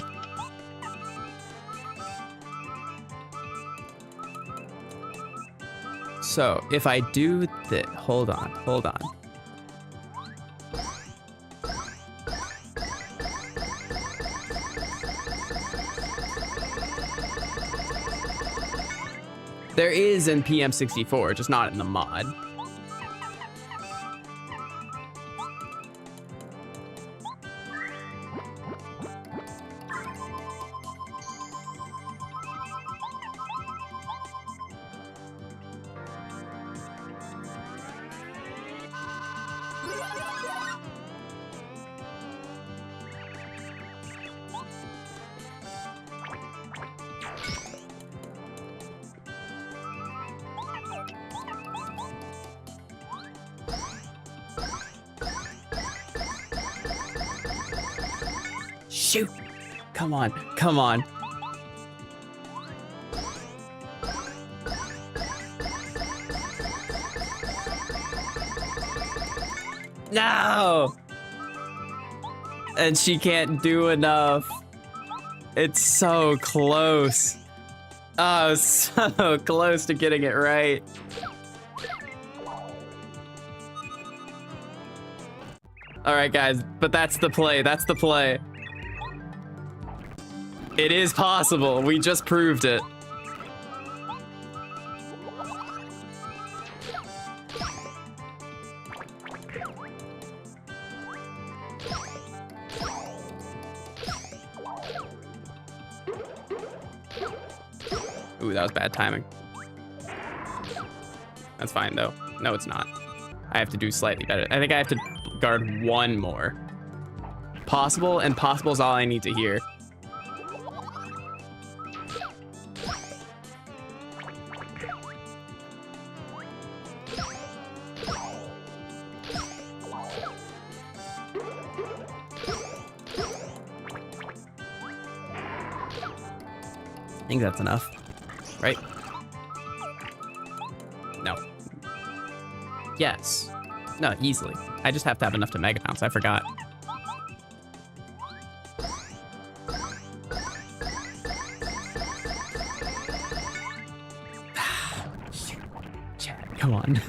So if I do that, hold on. There is in PM64, just not in the mod. Shoot! Come on, come on. No! And she can't do enough. It's so close. Oh, so close to getting it right. All right, guys, but that's the play. That's the play. It is possible. We just proved it. Ooh, that was bad timing. That's fine, though. No, it's not. I have to do slightly better. I think I have to guard one more. Possible, and possible is all I need to hear. I think that's enough, right? No. Yes. No, easily. I just have to have enough to mega bounce. I forgot. Chat, come on.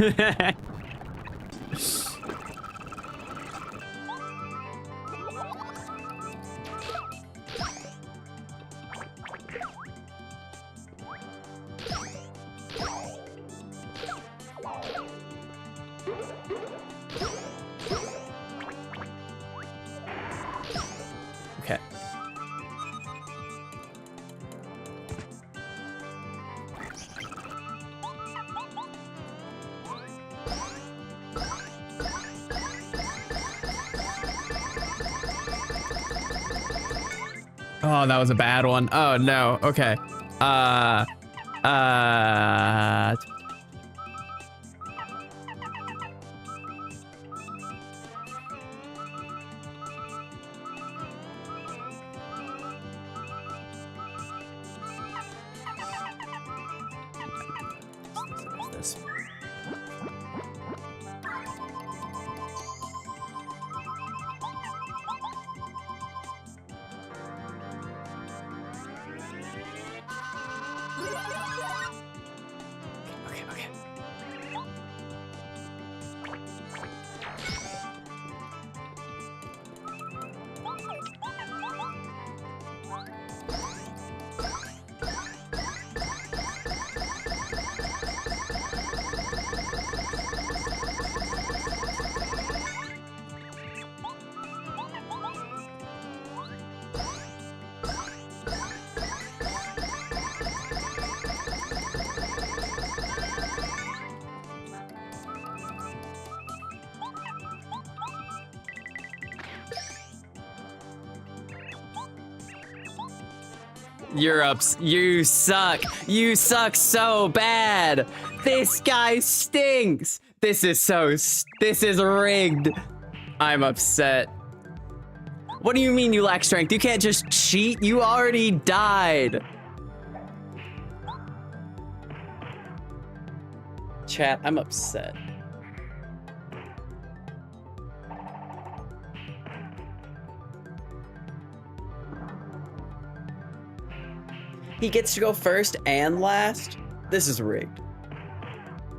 Okay. Oh, that was a bad one. Oh no. Okay. Uh. This. Okay. Europe's, you suck. You suck so bad. This guy stinks. This is rigged. I'm upset. What do you mean you lack strength? You can't just cheat. You already died. Chat, I'm upset. He gets to go first and last? This is rigged.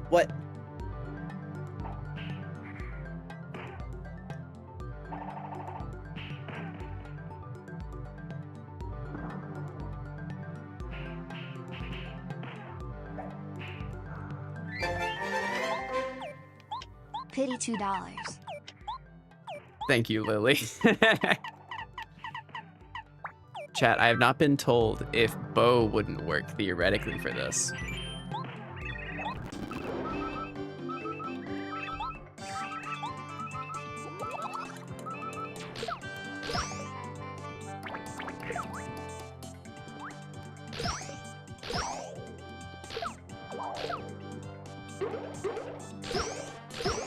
What? Pity $2. Thank you, Lily. Chat, I have not been told if bow wouldn't work theoretically for this.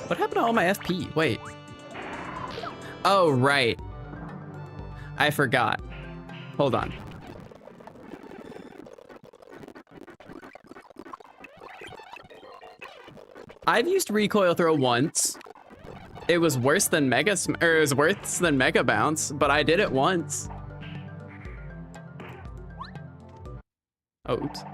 What happened to all my FP? Wait. Oh, right. I forgot. Hold on. I've used recoil throw once. It was worse than Mega Bounce, but I did it once. Oh, oops.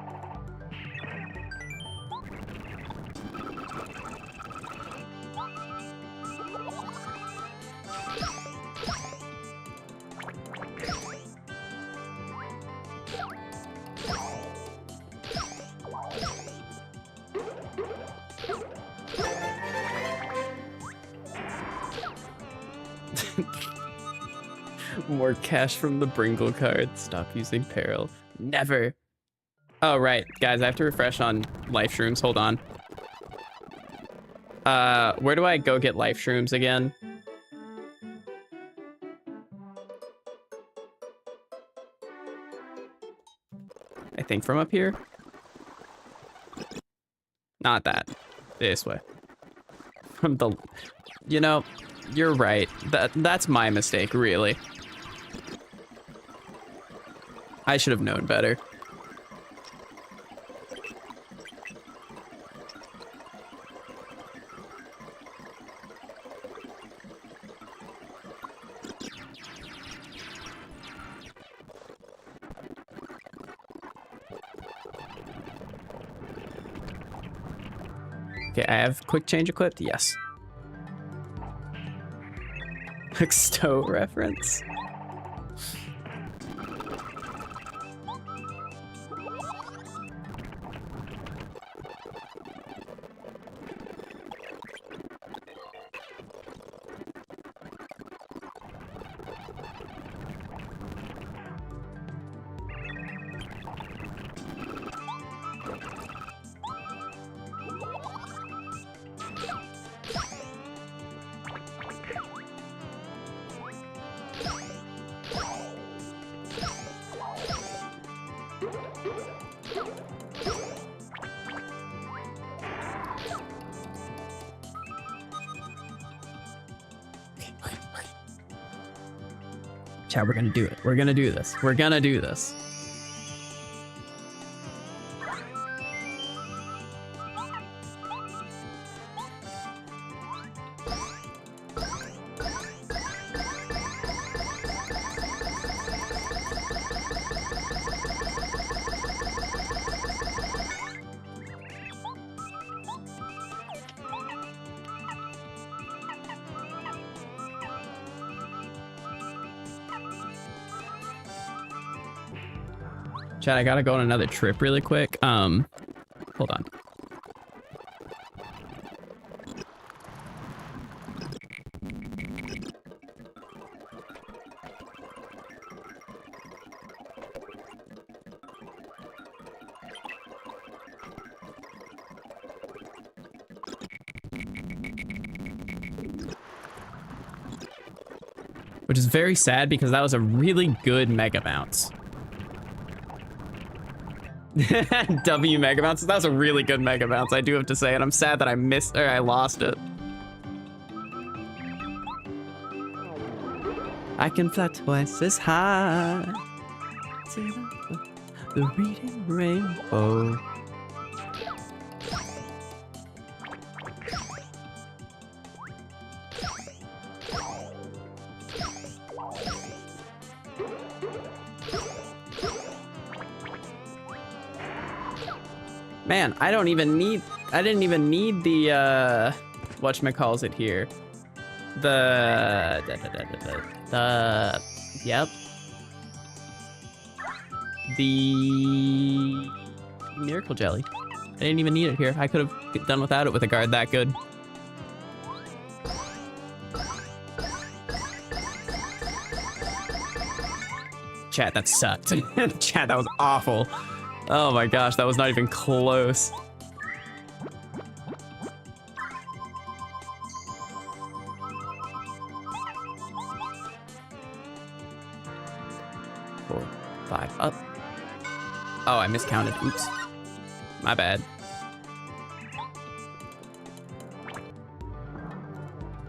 More cash from the Bringle card. Stop using Peril. Never. Oh, right. Guys, I have to refresh on life shrooms. Hold on. Where do I go get life shrooms again? I think from up here. Not that. This way. From the... You know, you're right. That's my mistake, really. I should have known better. Okay, I have quick change equipped. Yes. Stowe reference. Chat, we're gonna do it. We're gonna do this. We're gonna do this. Chat, I gotta go on another trip really quick. Hold on. Which is very sad because that was a really good mega bounce. W mega bounce. That was a really good mega bounce, I do have to say, and I'm sad that I missed or I lost it. I can fly twice as high to the reading rainbow. Man, I didn't even need the, whatchamacallit here. Yep. The miracle jelly. I didn't even need it here. I could have done without it with a guard that good. Chat, that sucked. Chat, that was awful. Oh my gosh, that was not even close. Four, five, up. Oh, I miscounted. Oops. My bad.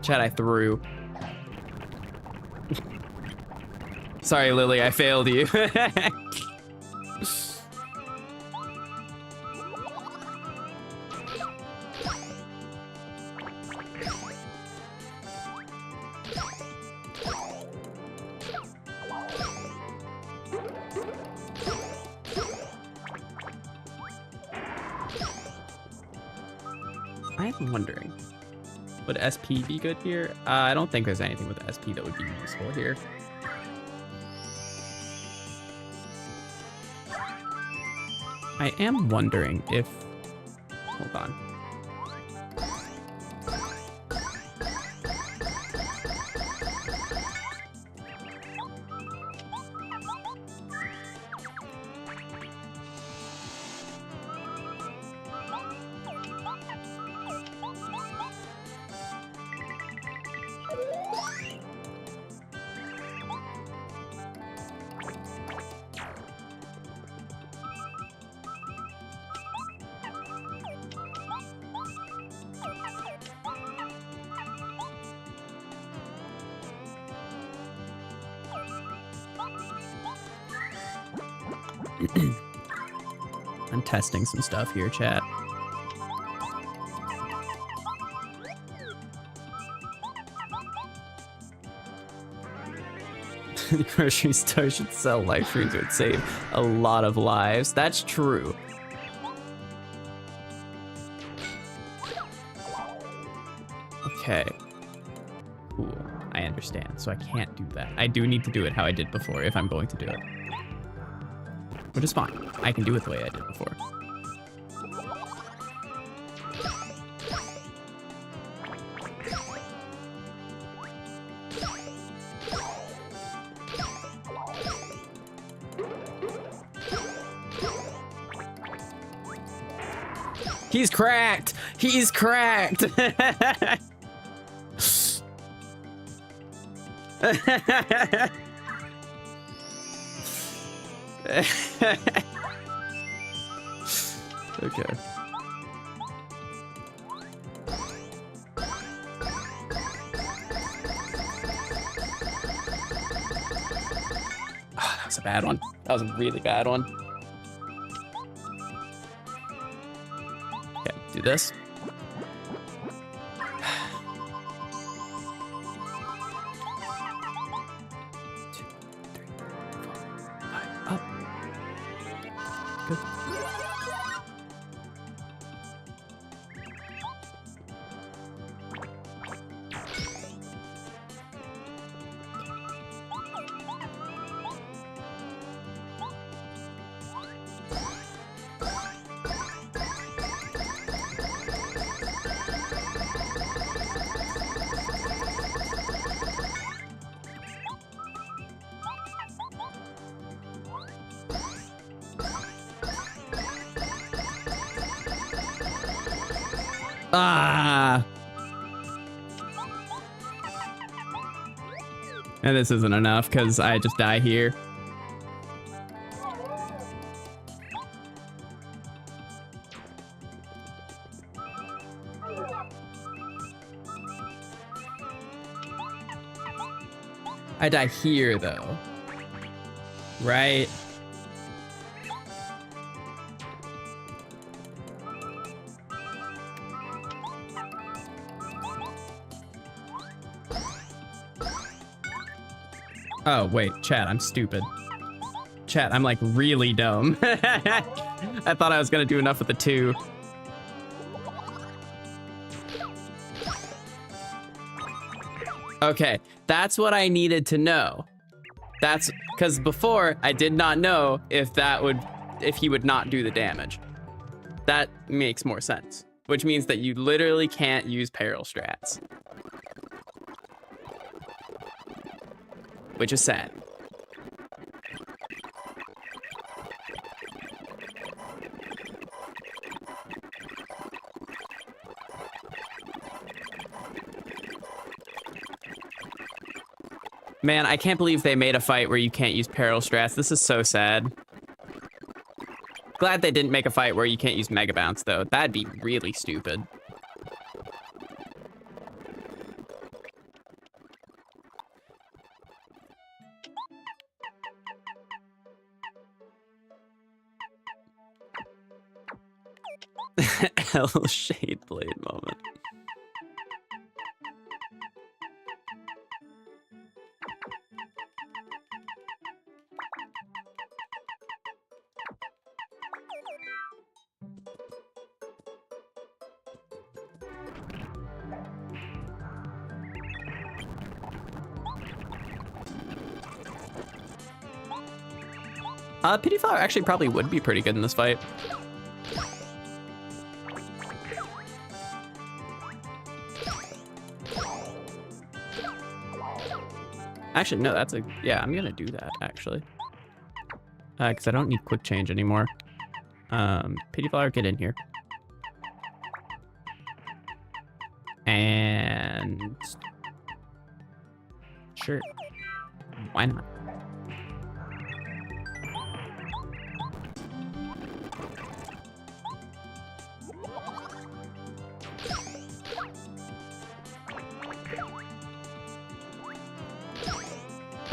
Chat, I threw. Sorry, Lily, I failed you. I'm wondering, would SP be good here? I don't think there's anything with SP that would be useful here. I am wondering if, hold on. I'm testing some stuff here, chat. The grocery store should sell live streams. It would save a lot of lives. That's true. Okay. Cool. I understand. So I can't do that. I do need to do it how I did before if I'm going to do it. Which is fine. I can do it the way I did before. He's cracked! He's cracked! Okay. Oh, that was a bad one. That was a really bad one. Okay, do this. Up. Good. Ah! And this isn't enough because I just die here. I die here though. Right? Oh, wait, chat, I'm stupid. Chat, I'm like really dumb. I thought I was gonna do enough with the 2. Okay, that's what I needed to know. That's because before I did not know if he would not do the damage. That makes more sense, which means that you literally can't use peril strats. Which is sad. Man, I can't believe they made a fight where you can't use peril strats. This is so sad. Glad they didn't make a fight where you can't use Mega Bounce, though. That'd be really stupid. L Shade Blade moment. Pity Flower actually probably would be pretty good in this fight. Actually, no, that's a... Yeah, I'm gonna do that, actually. Because I don't need quick change anymore. Pity Flower, get in here. And... Sure. Why not?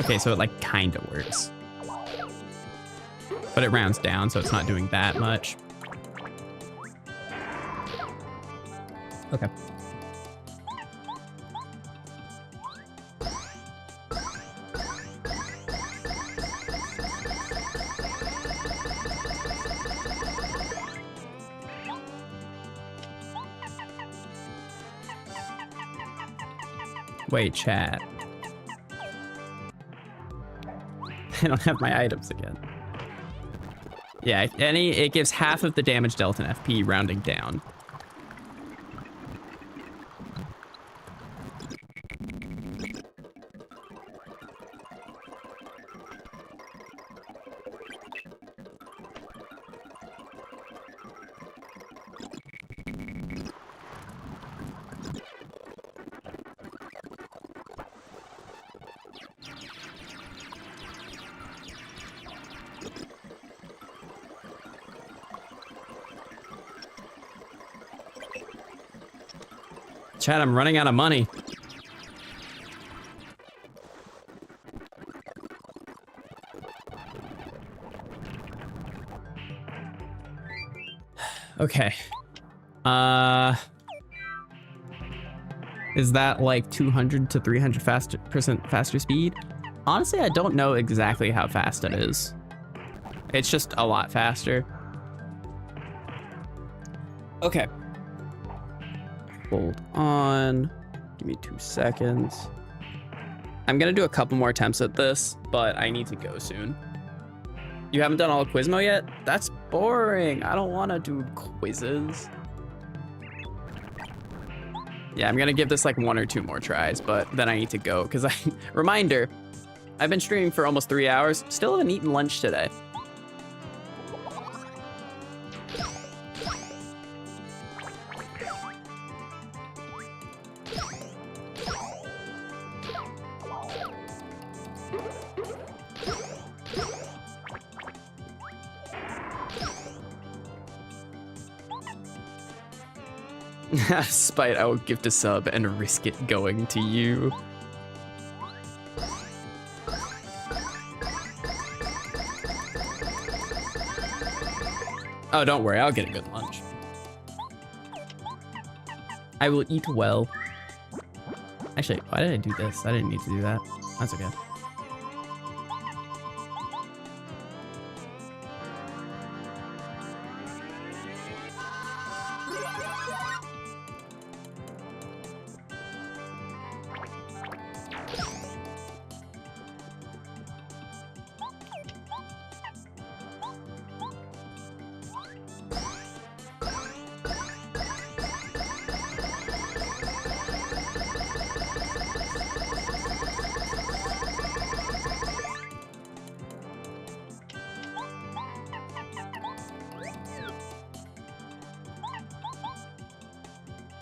Okay, so it like kind of works. But it rounds down, so it's not doing that much. Okay. Wait, chat. I don't have my items again. Yeah, it gives half of the damage dealt in FP rounding down. Chad, I'm running out of money. Okay. Is that like 200 to 300% faster speed? Honestly, I don't know exactly how fast it is. It's just a lot faster. Okay. Hold on. Give me 2 seconds. I'm gonna do a couple more attempts at this, but I need to go soon. You haven't done all of Quizmo yet? That's boring. I don't want to do quizzes. Yeah, I'm gonna give this like 1 or 2 more tries, but then I need to go because reminder, I've been streaming for almost 3 hours. Still haven't eaten lunch today. Spite, I will gift a sub and risk it going to you. Oh, don't worry, I'll get a good lunch. I will eat well. Actually, why did I do this? I didn't need to do that. That's okay.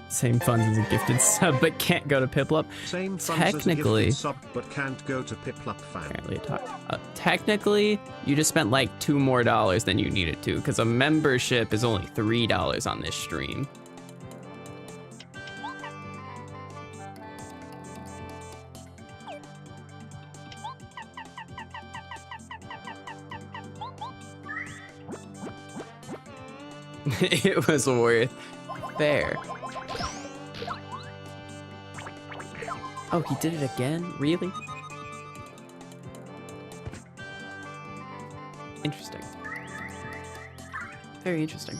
Same funds as a gifted sub, but can't go to Piplup. Same funds Technically, as a gifted sub, but can't go to Piplup fan. Apparently, technically, you just spent like $2 more than you needed to, because a membership is only $3 on this stream. It was worth fair. Oh, he did it again? Really? Interesting. Very interesting.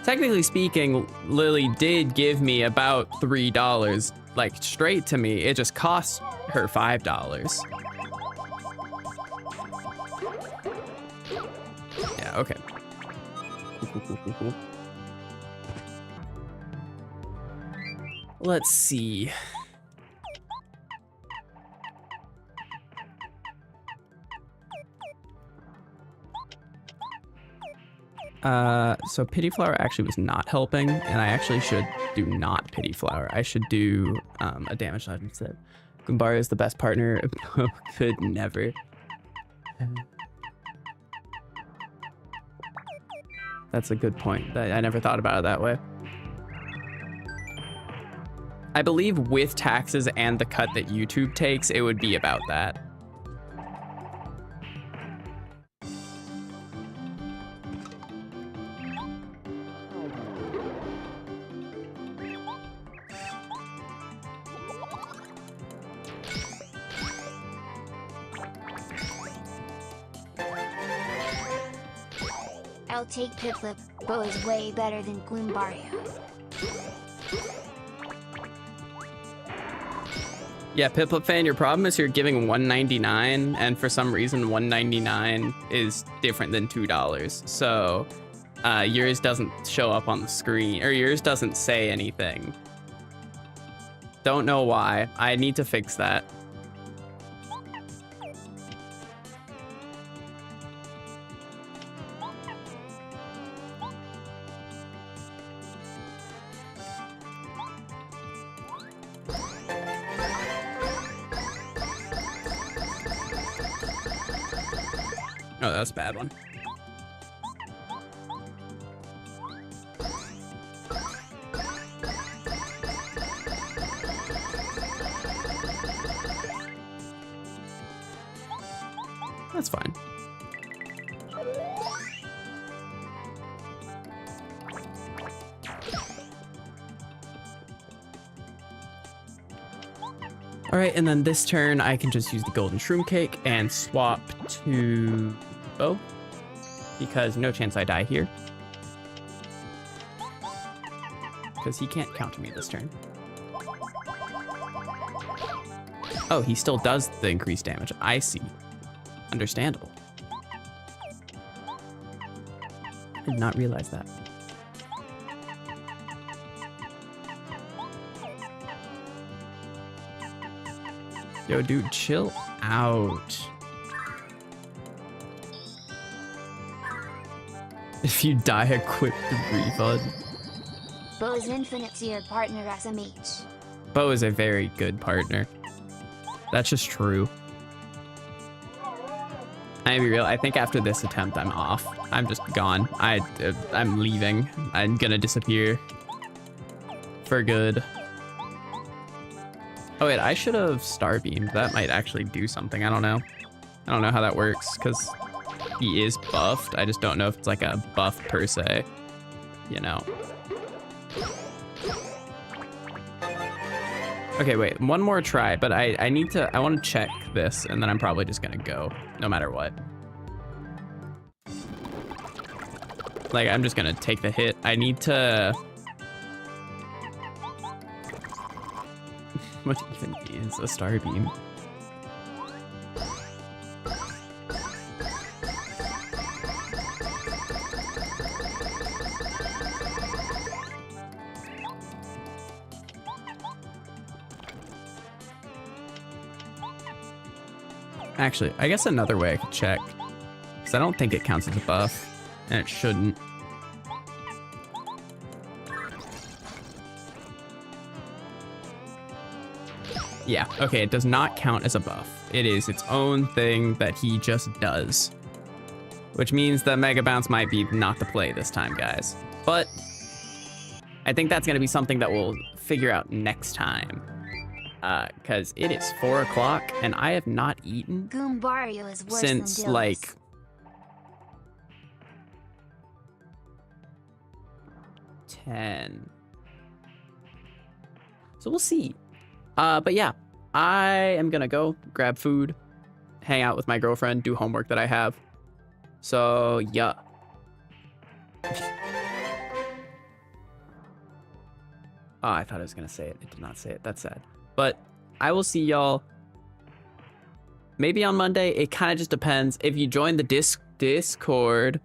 Technically speaking, Lily did give me about $3, like straight to me. It just cost her $5. Yeah, okay. Cool. Let's see. So Pity Flower actually was not helping, and I actually should do not Pity Flower. I should do a damage dodge instead. Goombario is the best partner. Could never. That's a good point. I never thought about it that way. I believe with taxes and the cut that YouTube takes, it would be about that. I'll take Piplup. Bo is way better than Gloombario. Yeah, Piplup fan, your problem is you're giving $1.99, and for some reason $1.99 is different than $2. So yours doesn't show up on the screen, or yours doesn't say anything. Don't know why. I need to fix that. Oh, that's a bad one. That's fine. All right, and then this turn I can just use the golden shroom cake and swap to Bo, because no chance I die here. Because he can't counter me this turn. Oh, he still does the increased damage. I see. Understandable. I did not realize that. Yo, dude, chill out. If you die, equip the refund. Bo is infinite to your partner SMH. Bo is a very good partner. That's just true. I'm be real. I think after this attempt, I'm off. I'm just gone. I'm leaving. I'm gonna disappear for good. Oh wait, I should have Starbeamed. That might actually do something. I don't know. I don't know how that works because he is buffed. I just don't know if it's like a buff per se, you know. Okay, wait, one more try, but I want to check this and then I'm probably just gonna go no matter what. Like, I'm just gonna take the hit. I need to... What even is a Starbeam? Actually, I guess another way I could check, because I don't think it counts as a buff, and it shouldn't. Yeah, okay, it does not count as a buff. It is its own thing that he just does. Which means that Mega Bounce might be not the play this time, guys. But I think that's going to be something that we'll figure out next time. Because it is 4 o'clock and I have not eaten Goombario is worse since than Dillis. like 10. So we'll see. But yeah, I am gonna go grab food, hang out with my girlfriend, do homework that I have. So yeah. Oh, I thought I was gonna say it. It did not say it. That's sad. But I will see y'all maybe on Monday. It kind of just depends. If you join the Discord,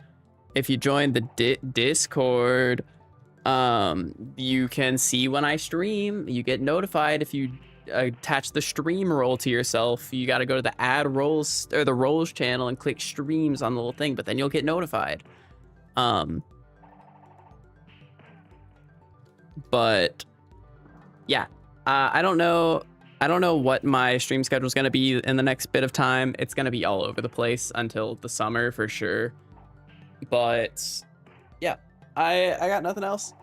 you can see when I stream. You get notified if you attach the stream roll to yourself. You got to go to the add rolls or the rolls channel and click streams on the little thing, but then you'll get notified. But yeah, I don't know what my stream schedule is going to be in the next bit of time. It's going to be all over the place until the summer for sure. But yeah, I got nothing else.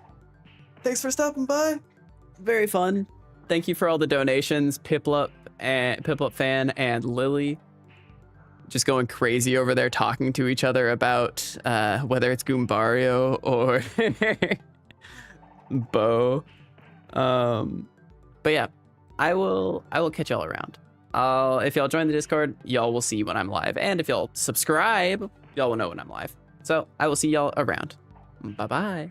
Thanks for stopping by. Very fun. Thank you for all the donations, Piplup fan and Lily. Just going crazy over there talking to each other about whether it's Goombario or Bo. But yeah, I will catch y'all around. If y'all join the Discord, y'all will see when I'm live. And if y'all subscribe, y'all will know when I'm live. So I will see y'all around. Bye-bye.